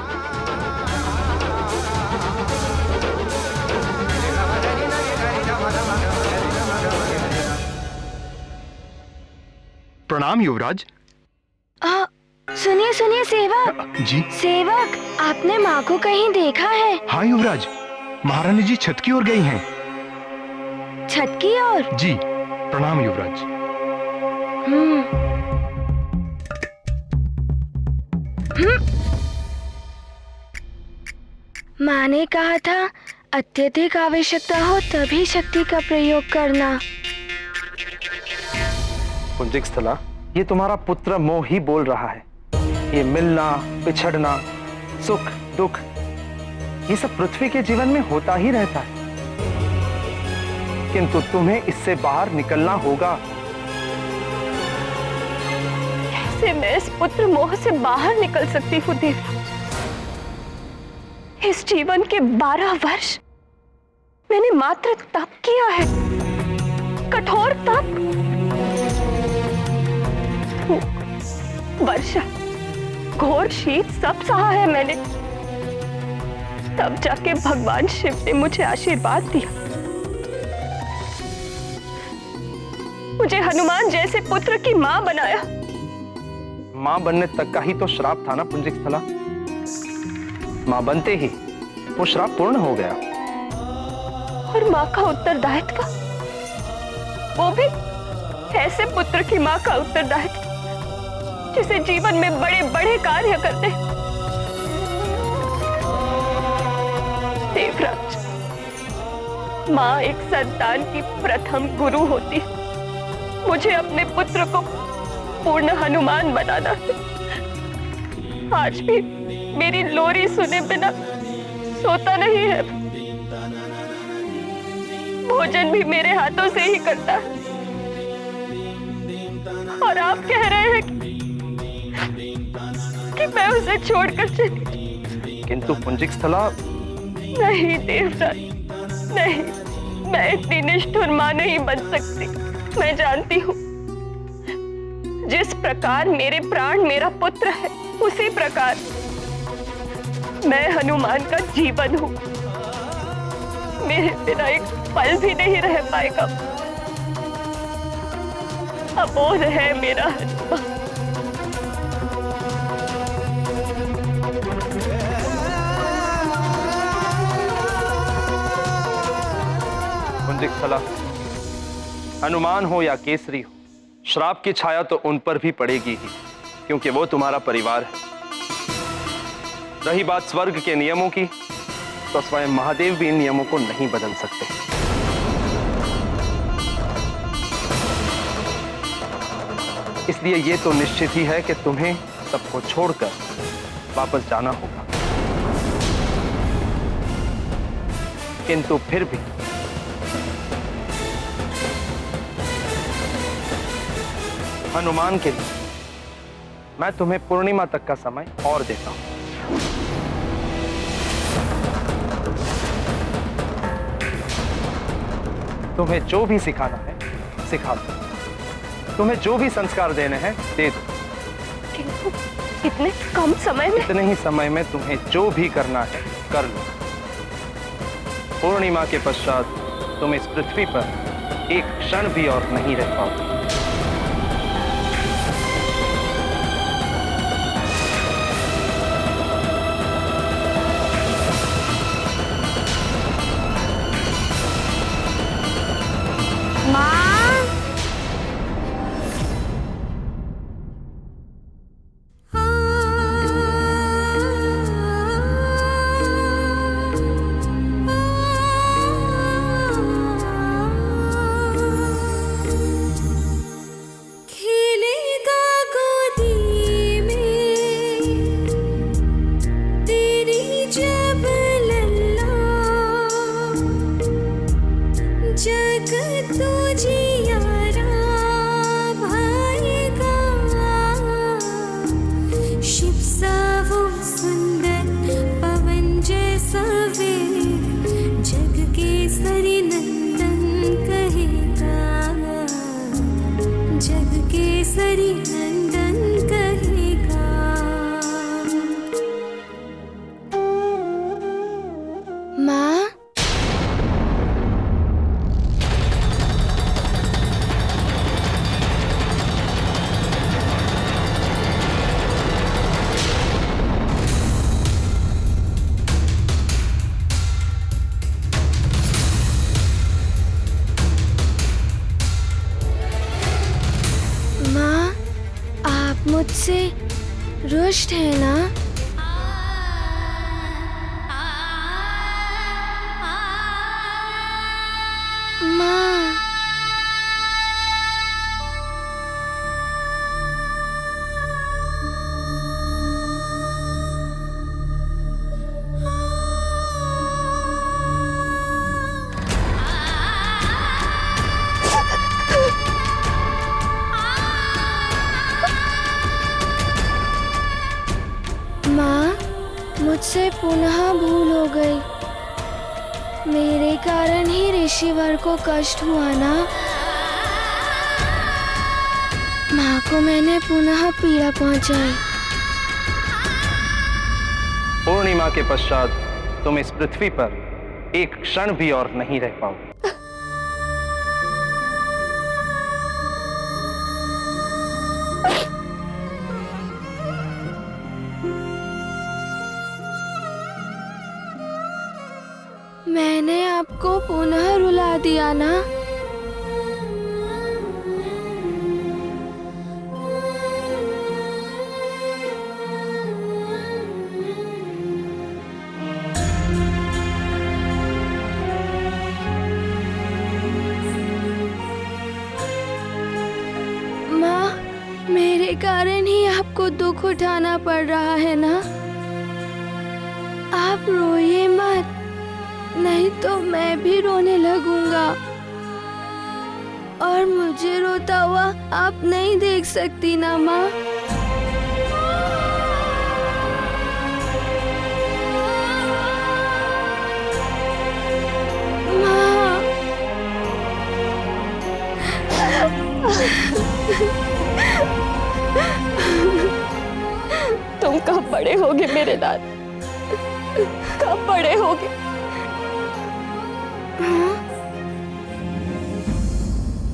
प्रणाम युवराज। सुनिए सुनिए सेवक। जी। सेवक, आपने माँ को कहीं देखा है? हाँ युवराज, महारानी जी छत की ओर गई हैं। छत की ओर? जी, प्रणाम युवराज। माँ ने कहा था अत्यधिक आवश्यकता हो तभी शक्ति का प्रयोग करना। पुंजिक स्थला, ये तुम्हारा पुत्र मोह ही बोल रहा है। ये मिलना, पिछड़ना, सुख दुख, ये सब पृथ्वी के जीवन में होता ही रहता है, किंतु तुम्हें इससे बाहर निकलना होगा। कैसे मैं इस पुत्र मोह से बाहर निकल सकती हूँ देवराज? इस जीवन के 12 वर्ष मैंने मात्र तप किया है, कठोर तप। वर्षा, घोर शीत सब सहा है मैंने, तब जाके भगवान शिव ने मुझे आशीर्वाद दिया। मुझे हनुमान जैसे पुत्र की मां बनाया। मां बनने तक का ही तो श्राप था ना पुंजिक स्थला। मां बनते ही वो श्राप पूर्ण हो गया। और मां का उत्तरदायित्व, वो भी ऐसे पुत्र की मां का उत्तरदायित्व जिसे जीवन में बड़े बड़े कार्य करते। देवराज, मां एक संतान की प्रथम गुरु होती है। मुझे अपने पुत्र को पूर्ण हनुमान बनाना है। आज भी मेरी लोरी सुने बिना सोता नहीं है, भोजन भी मेरे हाथों से ही करता है। और आप कह रहे हैं कि मैं उसे छोड़कर चली। किंतु पुंजिक स्थला, नहीं देवराज, नहीं, मैं इतनी निष्ठुर मां नहीं बन सकती। मैं जानती हूँ जिस प्रकार मेरे प्राण मेरा पुत्र है, उसी प्रकार मैं हनुमान का जीवन हूँ। मेरे बिना एक पल भी नहीं रह पाएगा। अबोध है मेरा हनुमान। पुंजिक स्थला, हनुमान हो या केसरी हो, श्राप की छाया तो उन पर भी पड़ेगी ही, क्योंकि वो तुम्हारा परिवार है। रही बात स्वर्ग के नियमों की, तो स्वयं महादेव भी इन नियमों को नहीं बदल सकते। इसलिए ये तो निश्चित ही है कि तुम्हें सबको छोड़कर वापस जाना होगा। किंतु फिर भी हनुमान के लिए मैं तुम्हें पूर्णिमा तक का समय और देता हूं। तुम्हें जो भी सिखाना है सिखा दो, तुम्हें जो भी संस्कार देने हैं दे दो। किंतु इतने कम समय में? इतने ही समय में तुम्हें जो भी करना है कर लो। पूर्णिमा के पश्चात तुम इस पृथ्वी पर एक क्षण भी और नहीं रह पाओगे। कष्ट है ना? माँ, मुझसे पुनः भूल हो गई। मेरे कारण ही ऋषिवर को कष्ट हुआ ना? माँ को मैंने पुनः पीड़ा पहुंचाई। पूर्णिमा के पश्चात तुम इस पृथ्वी पर एक क्षण भी और नहीं रह पाओगे। मैंने आपको पुनः रुला दिया ना? माँ, मेरे कारण ही आपको दुख उठाना पड़ रहा है ना? आप रोइए मत, नहीं तो मैं भी रोने लगूंगा और मुझे रोता हुआ आप नहीं देख सकती ना माँ? माँ, तुम कब बड़े होगे मेरे लाल? कब बड़े होगे?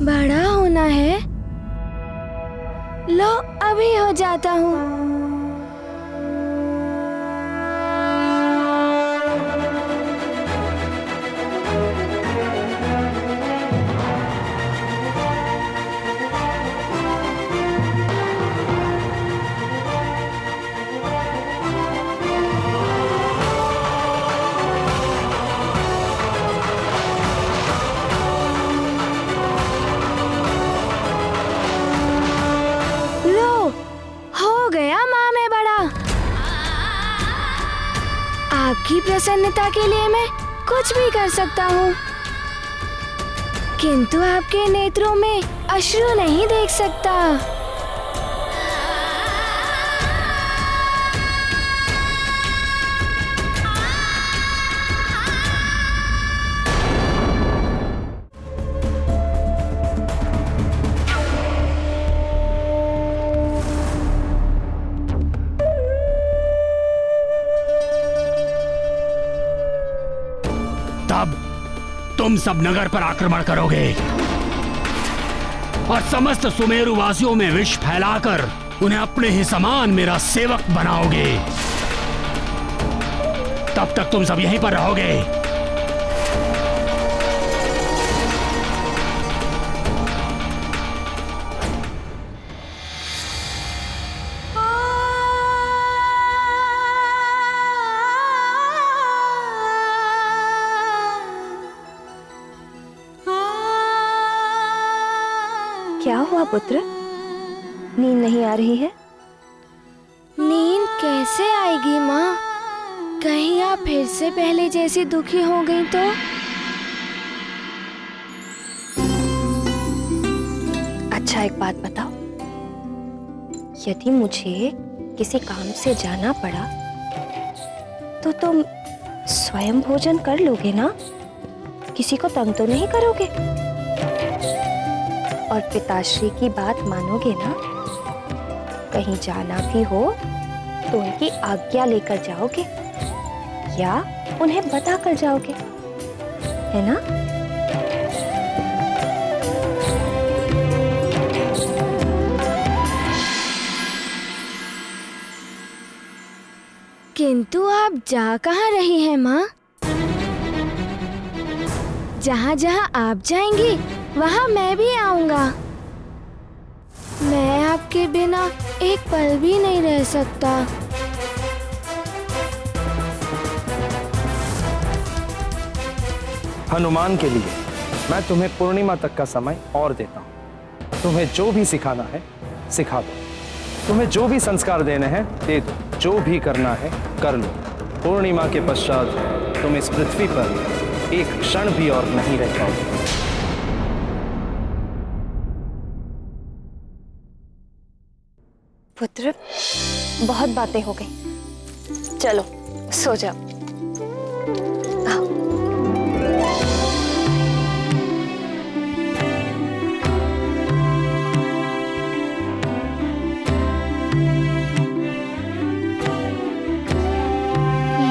बड़ा होना है? लो अभी हो जाता हूँ। आपकी प्रसन्नता के लिए मैं कुछ भी कर सकता हूँ, किंतु आपके नेत्रों में अश्रु नहीं देख सकता। तब तुम सब नगर पर आक्रमण करोगे और समस्त सुमेरु वासियों में विष फैलाकर उन्हें अपने ही समान मेरा सेवक बनाओगे। तब तक तुम सब यहीं पर रहोगे। क्या हुआ पुत्र? नींद नहीं आ रही है? नींद कैसे आएगी माँ? कहीं आप फिर से पहले जैसी दुखी हो गई तो? अच्छा एक बात बताओ, यदि मुझे किसी काम से जाना पड़ा तो तुम स्वयं भोजन कर लोगे ना? किसी को तंग तो नहीं करोगे? और पिताश्री की बात मानोगे ना? कहीं जाना भी हो तो उनकी आज्ञा लेकर जाओगे या उन्हें बता कर जाओगे, है ना? किंतु आप जा कहाँ रही हैं माँ? जहाँ जहाँ आप जाएंगी वहाँ मैं भी आऊंगा। मैं आपके बिना एक पल भी नहीं रह सकता। हनुमान के लिए मैं तुम्हें पूर्णिमा तक का समय और देता हूँ। तुम्हें जो भी सिखाना है सिखा दो, तुम्हें जो भी संस्कार देने हैं दे दो, जो भी करना है कर लो। पूर्णिमा के पश्चात तुम इस पृथ्वी पर एक क्षण भी और नहीं रह पाओगे। पुत्र, बहुत बातें हो गई, चलो सो जाओ। आओ।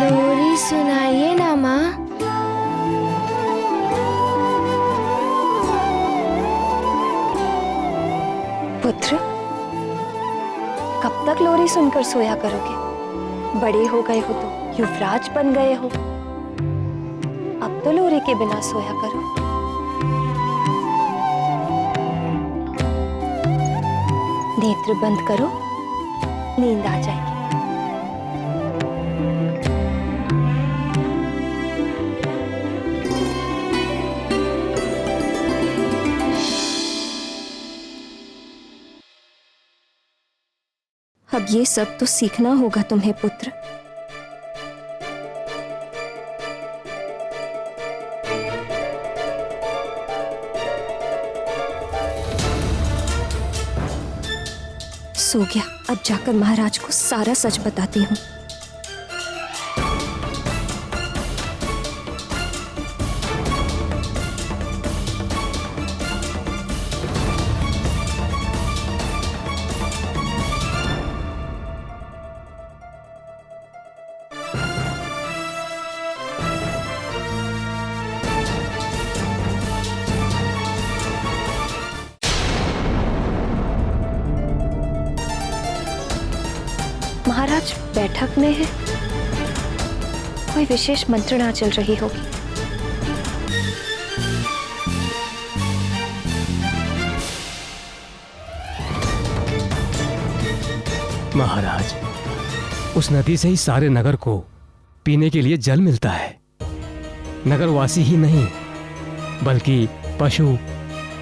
लोरी सुनाइए ना माँ। पुत्र, कब तक लोरी सुनकर सोया करोगे? बड़े हो गए हो तो युवराज बन गए हो, अब तो लोरी के बिना सोया करो। नेत्र बंद करो, नींद आ जाएगी। अब ये सब तो सीखना होगा तुम्हें पुत्र। सो गया, अब जाकर महाराज को सारा सच बताती हूँ। महाराज बैठक में है, कोई विशेष मंत्रणा चल रही होगी। महाराज, उस नदी से ही सारे नगर को पीने के लिए जल मिलता है। नगरवासी ही नहीं बल्कि पशु,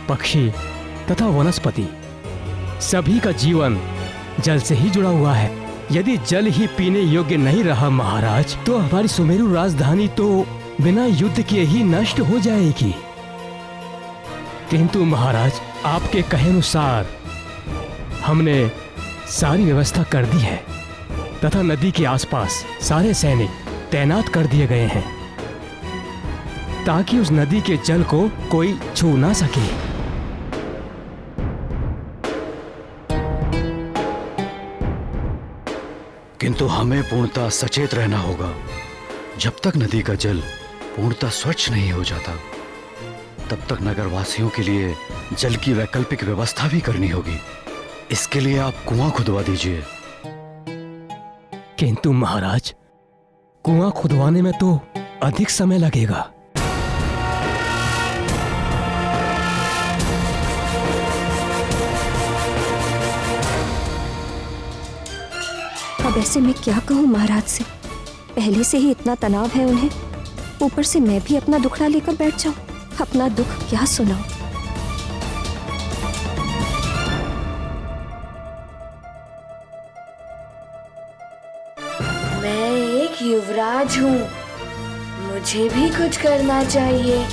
पक्षी तथा वनस्पति सभी का जीवन जल से ही जुड़ा हुआ है। यदि जल ही पीने योग्य नहीं रहा महाराज, तो हमारी सुमेरु राजधानी तो बिना युद्ध किए ही नष्ट हो जाएगी। किंतु महाराज, आपके कहे अनुसार हमने सारी व्यवस्था कर दी है तथा नदी के आसपास सारे सैनिक तैनात कर दिए गए हैं ताकि उस नदी के जल को कोई छू ना सके। किंतु हमें पूर्णतः सचेत रहना होगा। जब तक नदी का जल पूर्णतः स्वच्छ नहीं हो जाता, तब तक नगरवासियों के लिए जल की वैकल्पिक व्यवस्था भी करनी होगी। इसके लिए आप कुआं खुदवा दीजिए। किंतु महाराज, कुआं खुदवाने में तो अधिक समय लगेगा। अब ऐसे मैं क्या कहूँ महाराज से? पहले से ही इतना तनाव है उन्हें, ऊपर से मैं भी अपना दुखड़ा लेकर बैठ जाऊं। अपना दुख क्या सुनाऊं? मैं एक युवराज हूँ, मुझे भी कुछ करना चाहिए।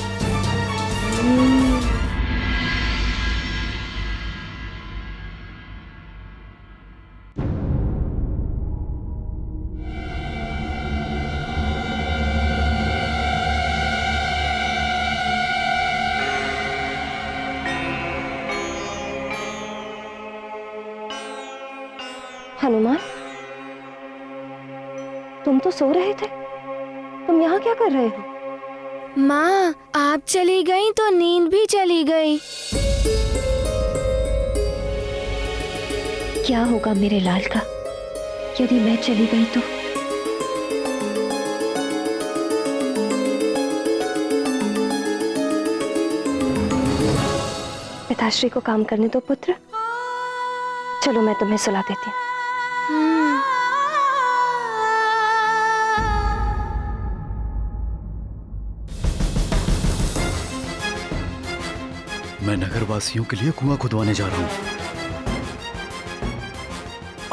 हनुमान, तुम तो सो रहे थे, तुम यहाँ क्या कर रहे हो? माँ, आप चली गई तो नींद भी चली गई। क्या होगा मेरे लाल का यदि मैं चली गई तो? पिताश्री को काम करने दो पुत्र, चलो मैं तुम्हें सुला देती हूँ। मैं नगरवासियों के लिए कुआं खुदवाने जा रहा हूं,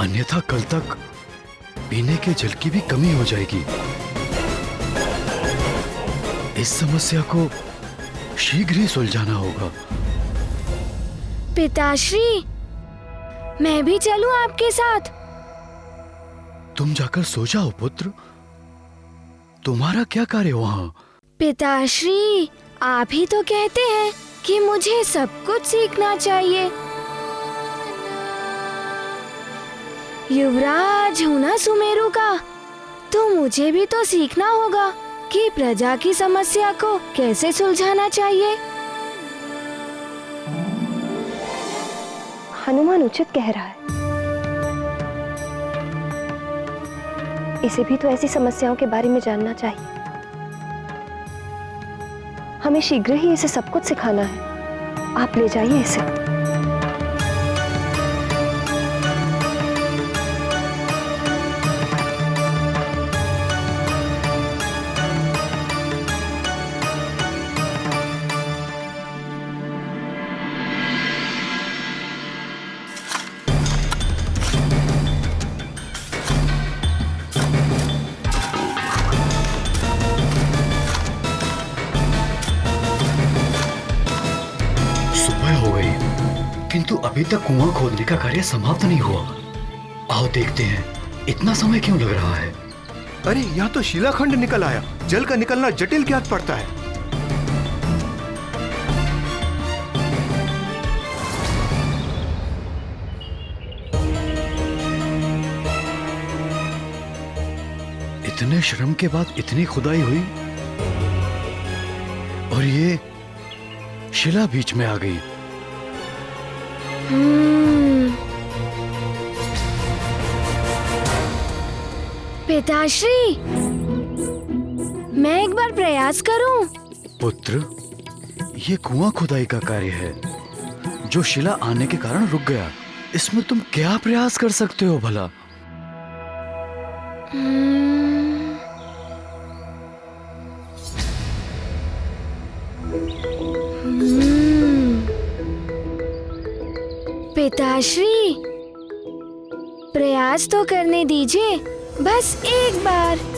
अन्यथा कल तक पीने के जल की भी कमी हो जाएगी। इस समस्या को शीघ्र ही सुलझाना होगा। पिताश्री, मैं भी चलूं आपके साथ? तुम जाकर सो जाओ पुत्र, तुम्हारा क्या कार्य वहां? पिताश्री, आप ही तो कहते हैं कि मुझे सब कुछ सीखना चाहिए। युवराज हूं ना सुमेरु का, तो मुझे भी तो सीखना होगा कि प्रजा की समस्या को कैसे सुलझाना चाहिए। हनुमान उचित कह रहा है। इसे भी तो ऐसी समस्याओं के बारे में जानना चाहिए। हमें शीघ्र ही इसे सब कुछ सिखाना है। आप ले जाइए इसे। किंतु अभी तक कुआं खोदने का कार्य समाप्त नहीं हुआ। आओ देखते हैं, इतना समय क्यों लग रहा है? अरे यहाँ तो शिलाखंड निकल आया। जल का निकलना जटिल ज्ञात पड़ता है। इतने श्रम के बाद इतनी खुदाई हुई और ये शिला बीच में आ गई। पिताश्री, मैं एक बार प्रयास करूं? पुत्र, ये कुआं खुदाई का कार्य है जो शिला आने के कारण रुक गया। इसमें तुम क्या प्रयास कर सकते हो भला? पिताश्री, प्रयास तो करने दीजिए, बस एक बार।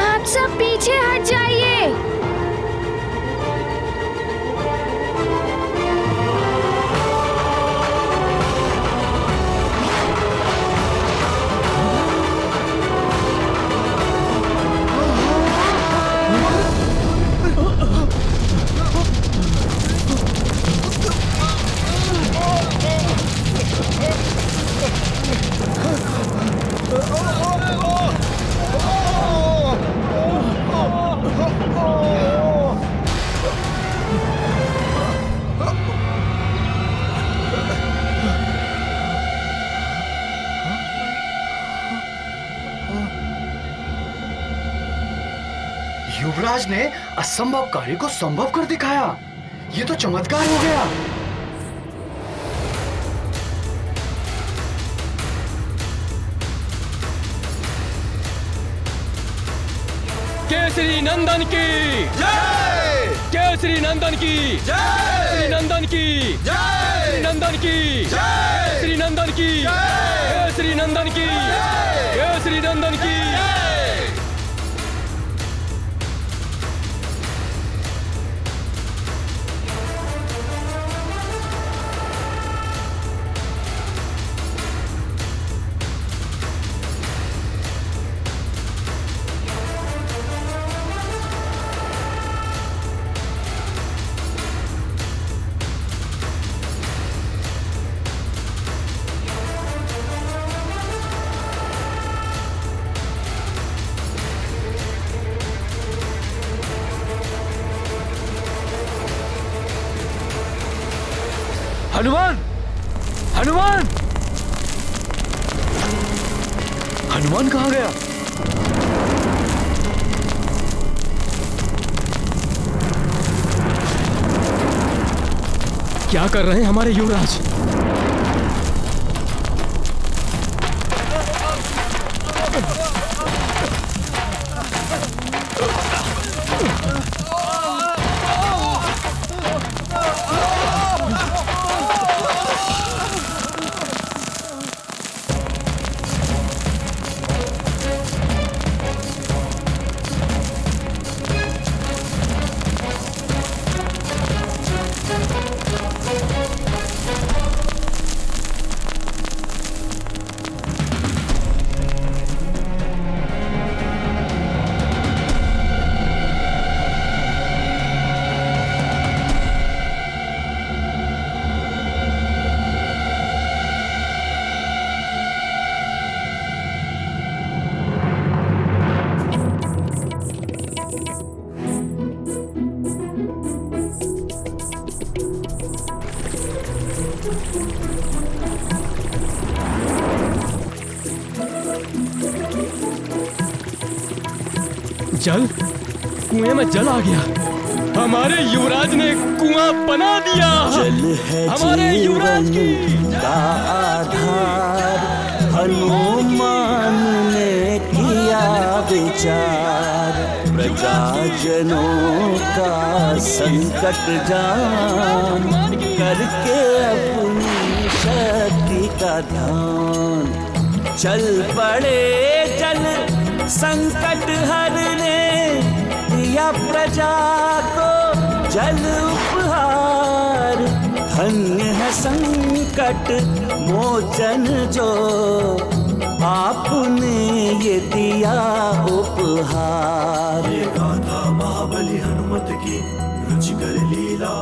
आप सब पीछे हट जाइए। युवराज ने असंभव कार्य को संभव कर दिखाया। ये तो चमत्कार हो गया। केसरी नंदन की जय! केसरी नंदन की जय! श्री नंदन की जय! श्री नंदन की जय! श्री नंदन की जय! श्री नंदन की जय! श्री नंदन की जय! हनुमान, हनुमान, हनुमान कहाँ गया? क्या कर रहे हैं हमारे युवराज? जल, कुएं में जल आ गया। हमारे युवराज ने कुआं बना दिया। हमारे युवराज का आधार हनुमान ने किया विचार, प्रजाजनों का संकट जान करके अपनी शक्ति का ध्यान, चल पड़े जल संकट हरने, दिया प्रजा को जल उपहार, धन्य है संकट मोचन जो आपने ये दिया उपहार। ये गाथा महाबली हनुमत की रुचिकर लीला।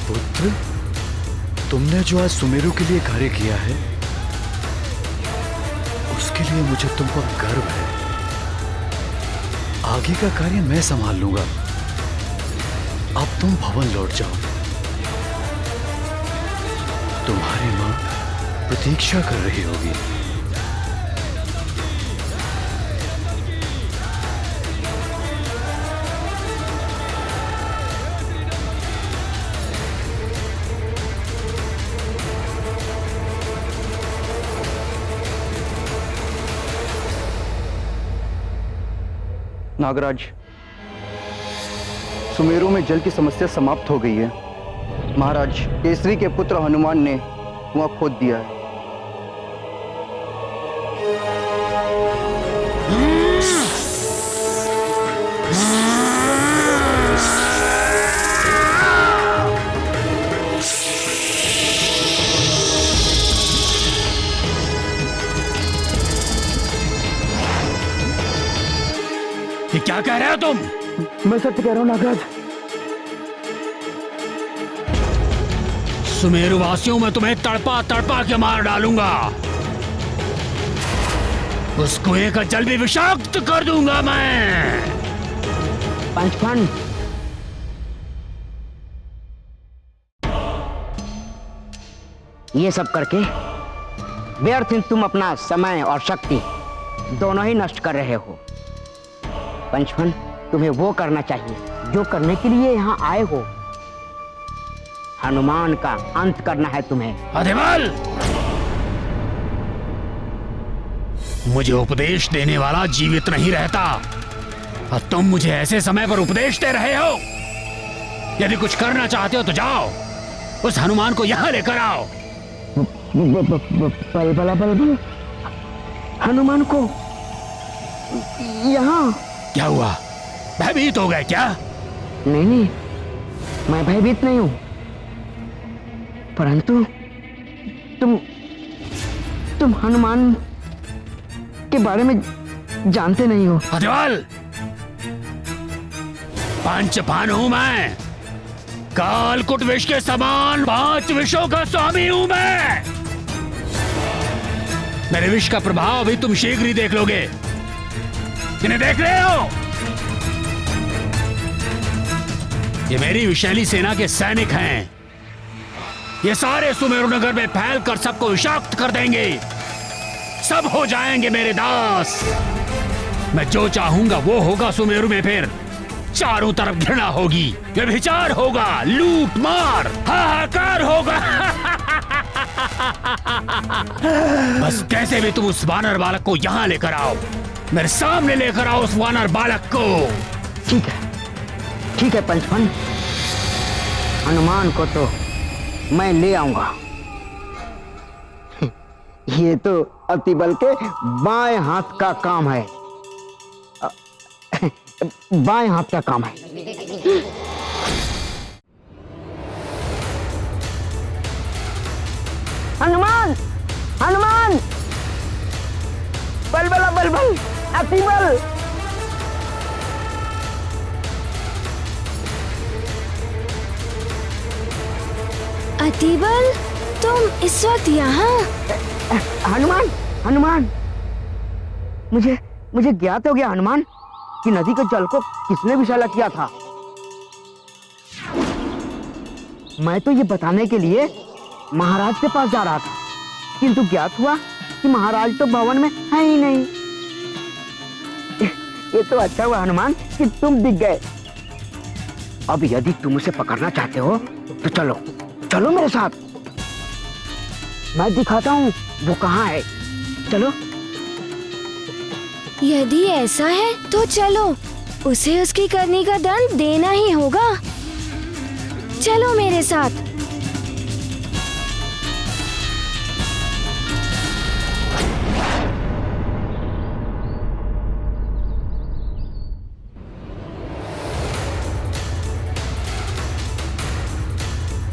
पुत्र, तुमने जो आज सुमेरु के लिए कार्य किया है, उसके लिए मुझे तुम पर गर्व है। आगे का कार्य मैं संभाल लूंगा। अब तुम भवन लौट जाओ। तुम्हारी मां प्रतीक्षा कर रही होगी। नागराज, सुमेरु में जल की समस्या समाप्त हो गई है। महाराज केसरी के पुत्र हनुमान ने कुआं खोद दिया है। ये क्या कह रहे हो तुम? मैं सत्य कह रहा हूं नागराज। सुमेरु वासियों में तुम्हें तड़पा तड़पा के मार डालूंगा। उस कुएं का जल भी विषाक्त कर दूंगा मैं। पंचफन, ये सब करके व्यर्थ तुम अपना समय और शक्ति दोनों ही नष्ट कर रहे हो। पंचफन, तुम्हें वो करना चाहिए जो करने के लिए यहाँ आए हो। हनुमान का अंत करना है तुम्हें। अधिबल, मुझे उपदेश देने वाला जीवित नहीं रहता और तुम मुझे ऐसे समय पर उपदेश दे रहे हो। यदि कुछ करना चाहते हो तो जाओ, उस हनुमान को यहाँ लेकर आओ। बल हनुमान को यहाँ? क्या हुआ, भयभीत हो गए क्या? नहीं, मैं भयभीत नहीं हूं, परंतु तुम हनुमान के बारे में जानते नहीं हो। अधिबल, पंचफन हूं मैं। कालकुट विष के समान 5 विषों का स्वामी हूं मैं। मेरे विष का प्रभाव भी तुम शीघ्र ही देख लोगे। इन्हें देख रहे हो? ये मेरी विशैली सेना के सैनिक हैं। ये सारे सुमेरु नगर में फैल कर सबको विषाक्त कर देंगे। सब हो जाएंगे मेरे दास। मैं जो चाहूंगा वो होगा सुमेरु में। फिर चारों तरफ घृणा होगी, व्यभिचार होगा, लूट मार, हाहाकार होगा। बस कैसे भी तुम उस वानर बालक को यहाँ लेकर आओ, मेरे सामने लेकर आओ उस वानर बालक को। ठीक है पंचफन, हनुमान को तो मैं ले आऊंगा। ये तो अतिबल के बाएं हाथ का काम है। बाएं हाथ का काम है। हनुमान, हनुमान, बलबला बलबल, अतिबल। अतिबल, तुम इस वक्त यहाँ? हनुमान, हनुमान, मुझे ज्ञात हो गया हनुमान कि नदी के जल को किसने विषैला किया था। मैं तो ये बताने के लिए महाराज के पास जा रहा था, किंतु ज्ञात हुआ कि महाराज तो भवन में है ही नहीं। ये तो अच्छा हुआ हनुमान कि तुम दिख गए। अब यदि तुम उसे पकड़ना चाहते हो तो चलो चलो मेरे साथ, मैं दिखाता हूँ वो कहाँ है। चलो। यदि ऐसा है तो चलो, उसे उसकी करनी का दंड देना ही होगा। चलो मेरे साथ।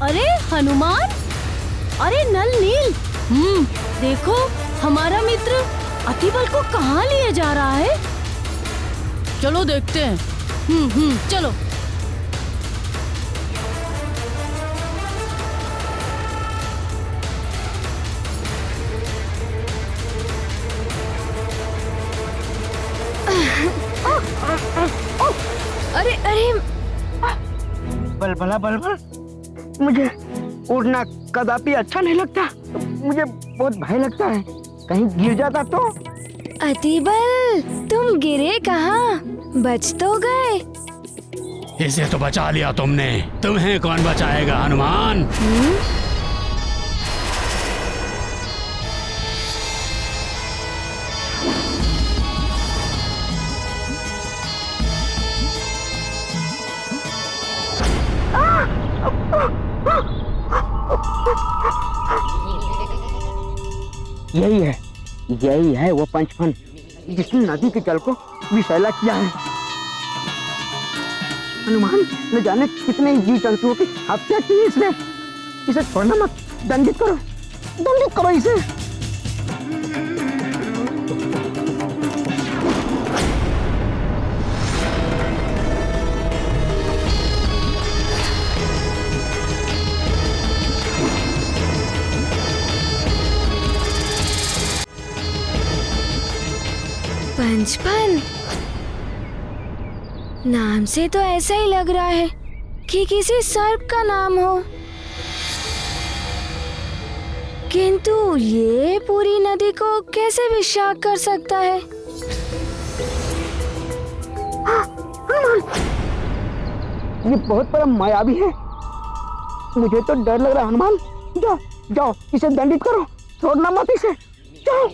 अरे हनुमान, अरे नल नील, देखो हमारा मित्र अतिबल को कहाँ लिए जा रहा है। चलो देखते हैं। चलो। अरे अरे, बलबला बलबल, मुझे उड़ना कदापि अच्छा नहीं लगता। मुझे बहुत भय लगता है, कहीं गिर जाता तो। अतिबल, तुम गिरे कहाँ? बच तो गए। इसे तो बचा लिया तुमने, तुम्हें कौन बचाएगा हनुमान? यही है वो पंचफन जिसने नदी के जल को विषैला किया है। हनुमान, न जाने कितने जीव जंतुओं की हत्या की इसने। इसे छोड़ना मत, दंडित करो इसे। पंचफन, नाम से तो ऐसा ही लग रहा है कि किसी सर्प का नाम हो, किंतु ये पूरी नदी को कैसे विषाक्त कर सकता है? ये बहुत बड़ा मायावी है। मुझे तो डर लग रहा है हनुमान। जाओ जाओ, इसे दंडित करो, छोड़ना मत इसे। जाओ।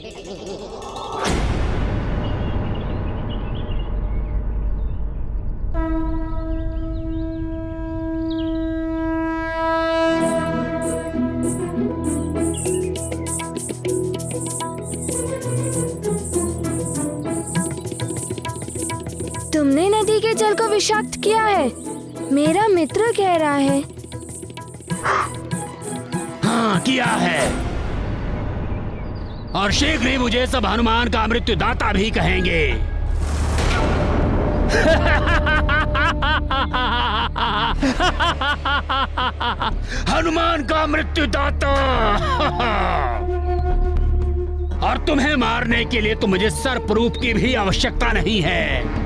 तुमने नदी के जल को विषाक्त किया है, मेरा मित्र कह रहा है। हाँ, किया है, और शीघ्र ही मुझे सब हनुमान का मृत्युदाता भी कहेंगे। हनुमान का मृत्युदाता। और तुम्हें मारने के लिए तो मुझे सर्प रूप की भी आवश्यकता नहीं है।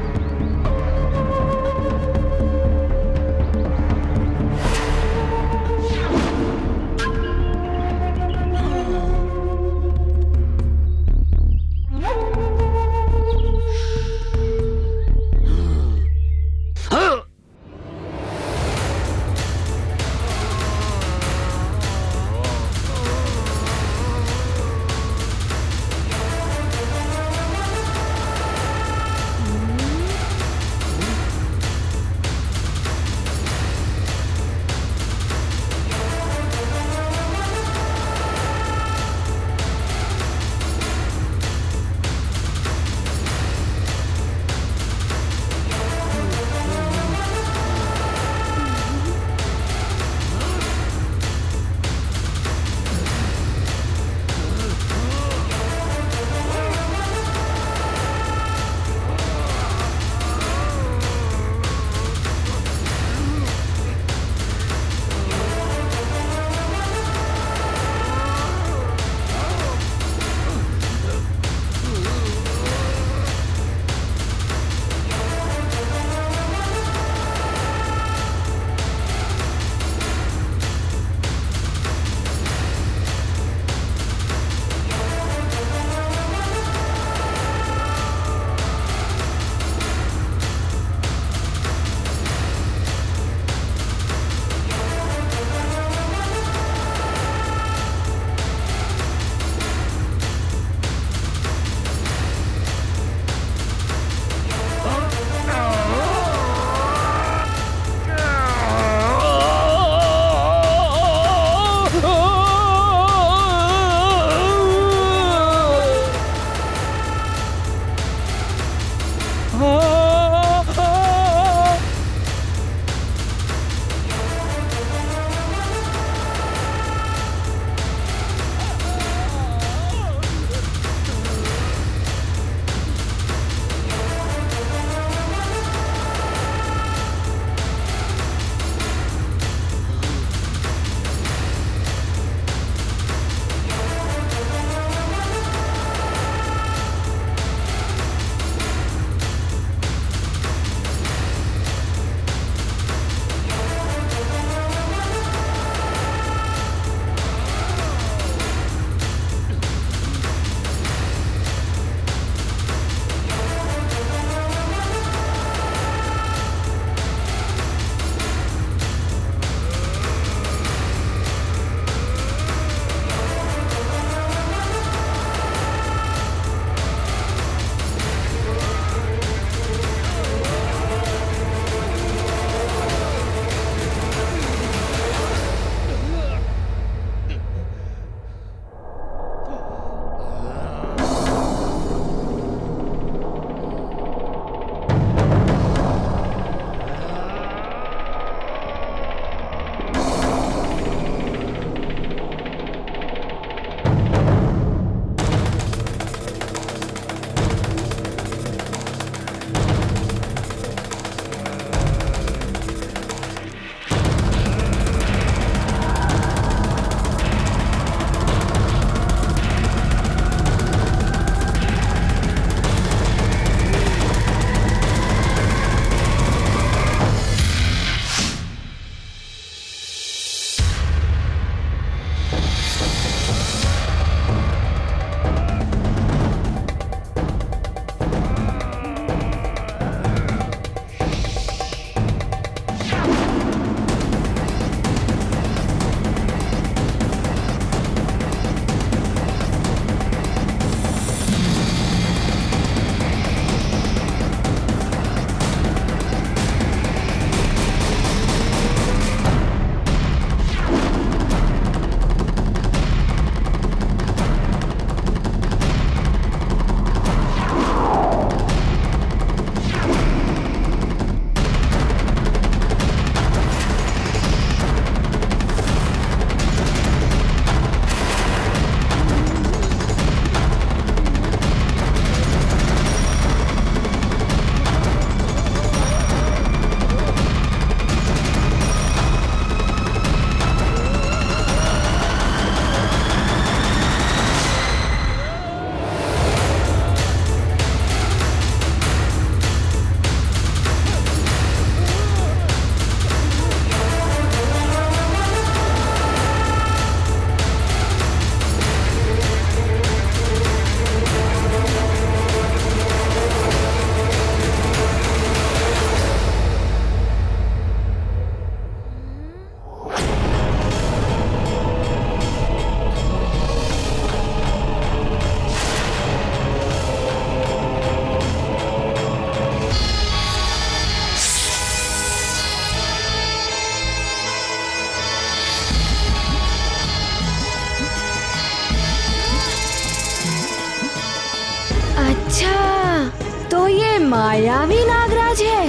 मायावी नागराज है,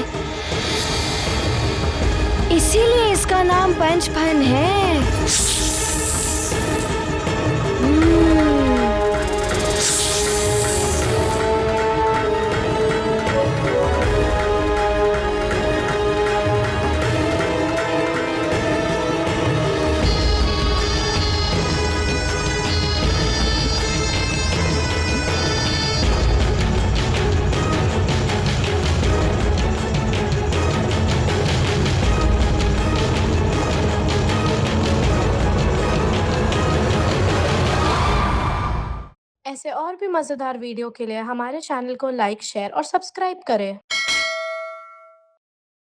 इसीलिए इसका नाम पंचफन है। ऐसे और भी मजेदार वीडियो के लिए हमारे चैनल को लाइक, शेयर और सब्सक्राइब करें।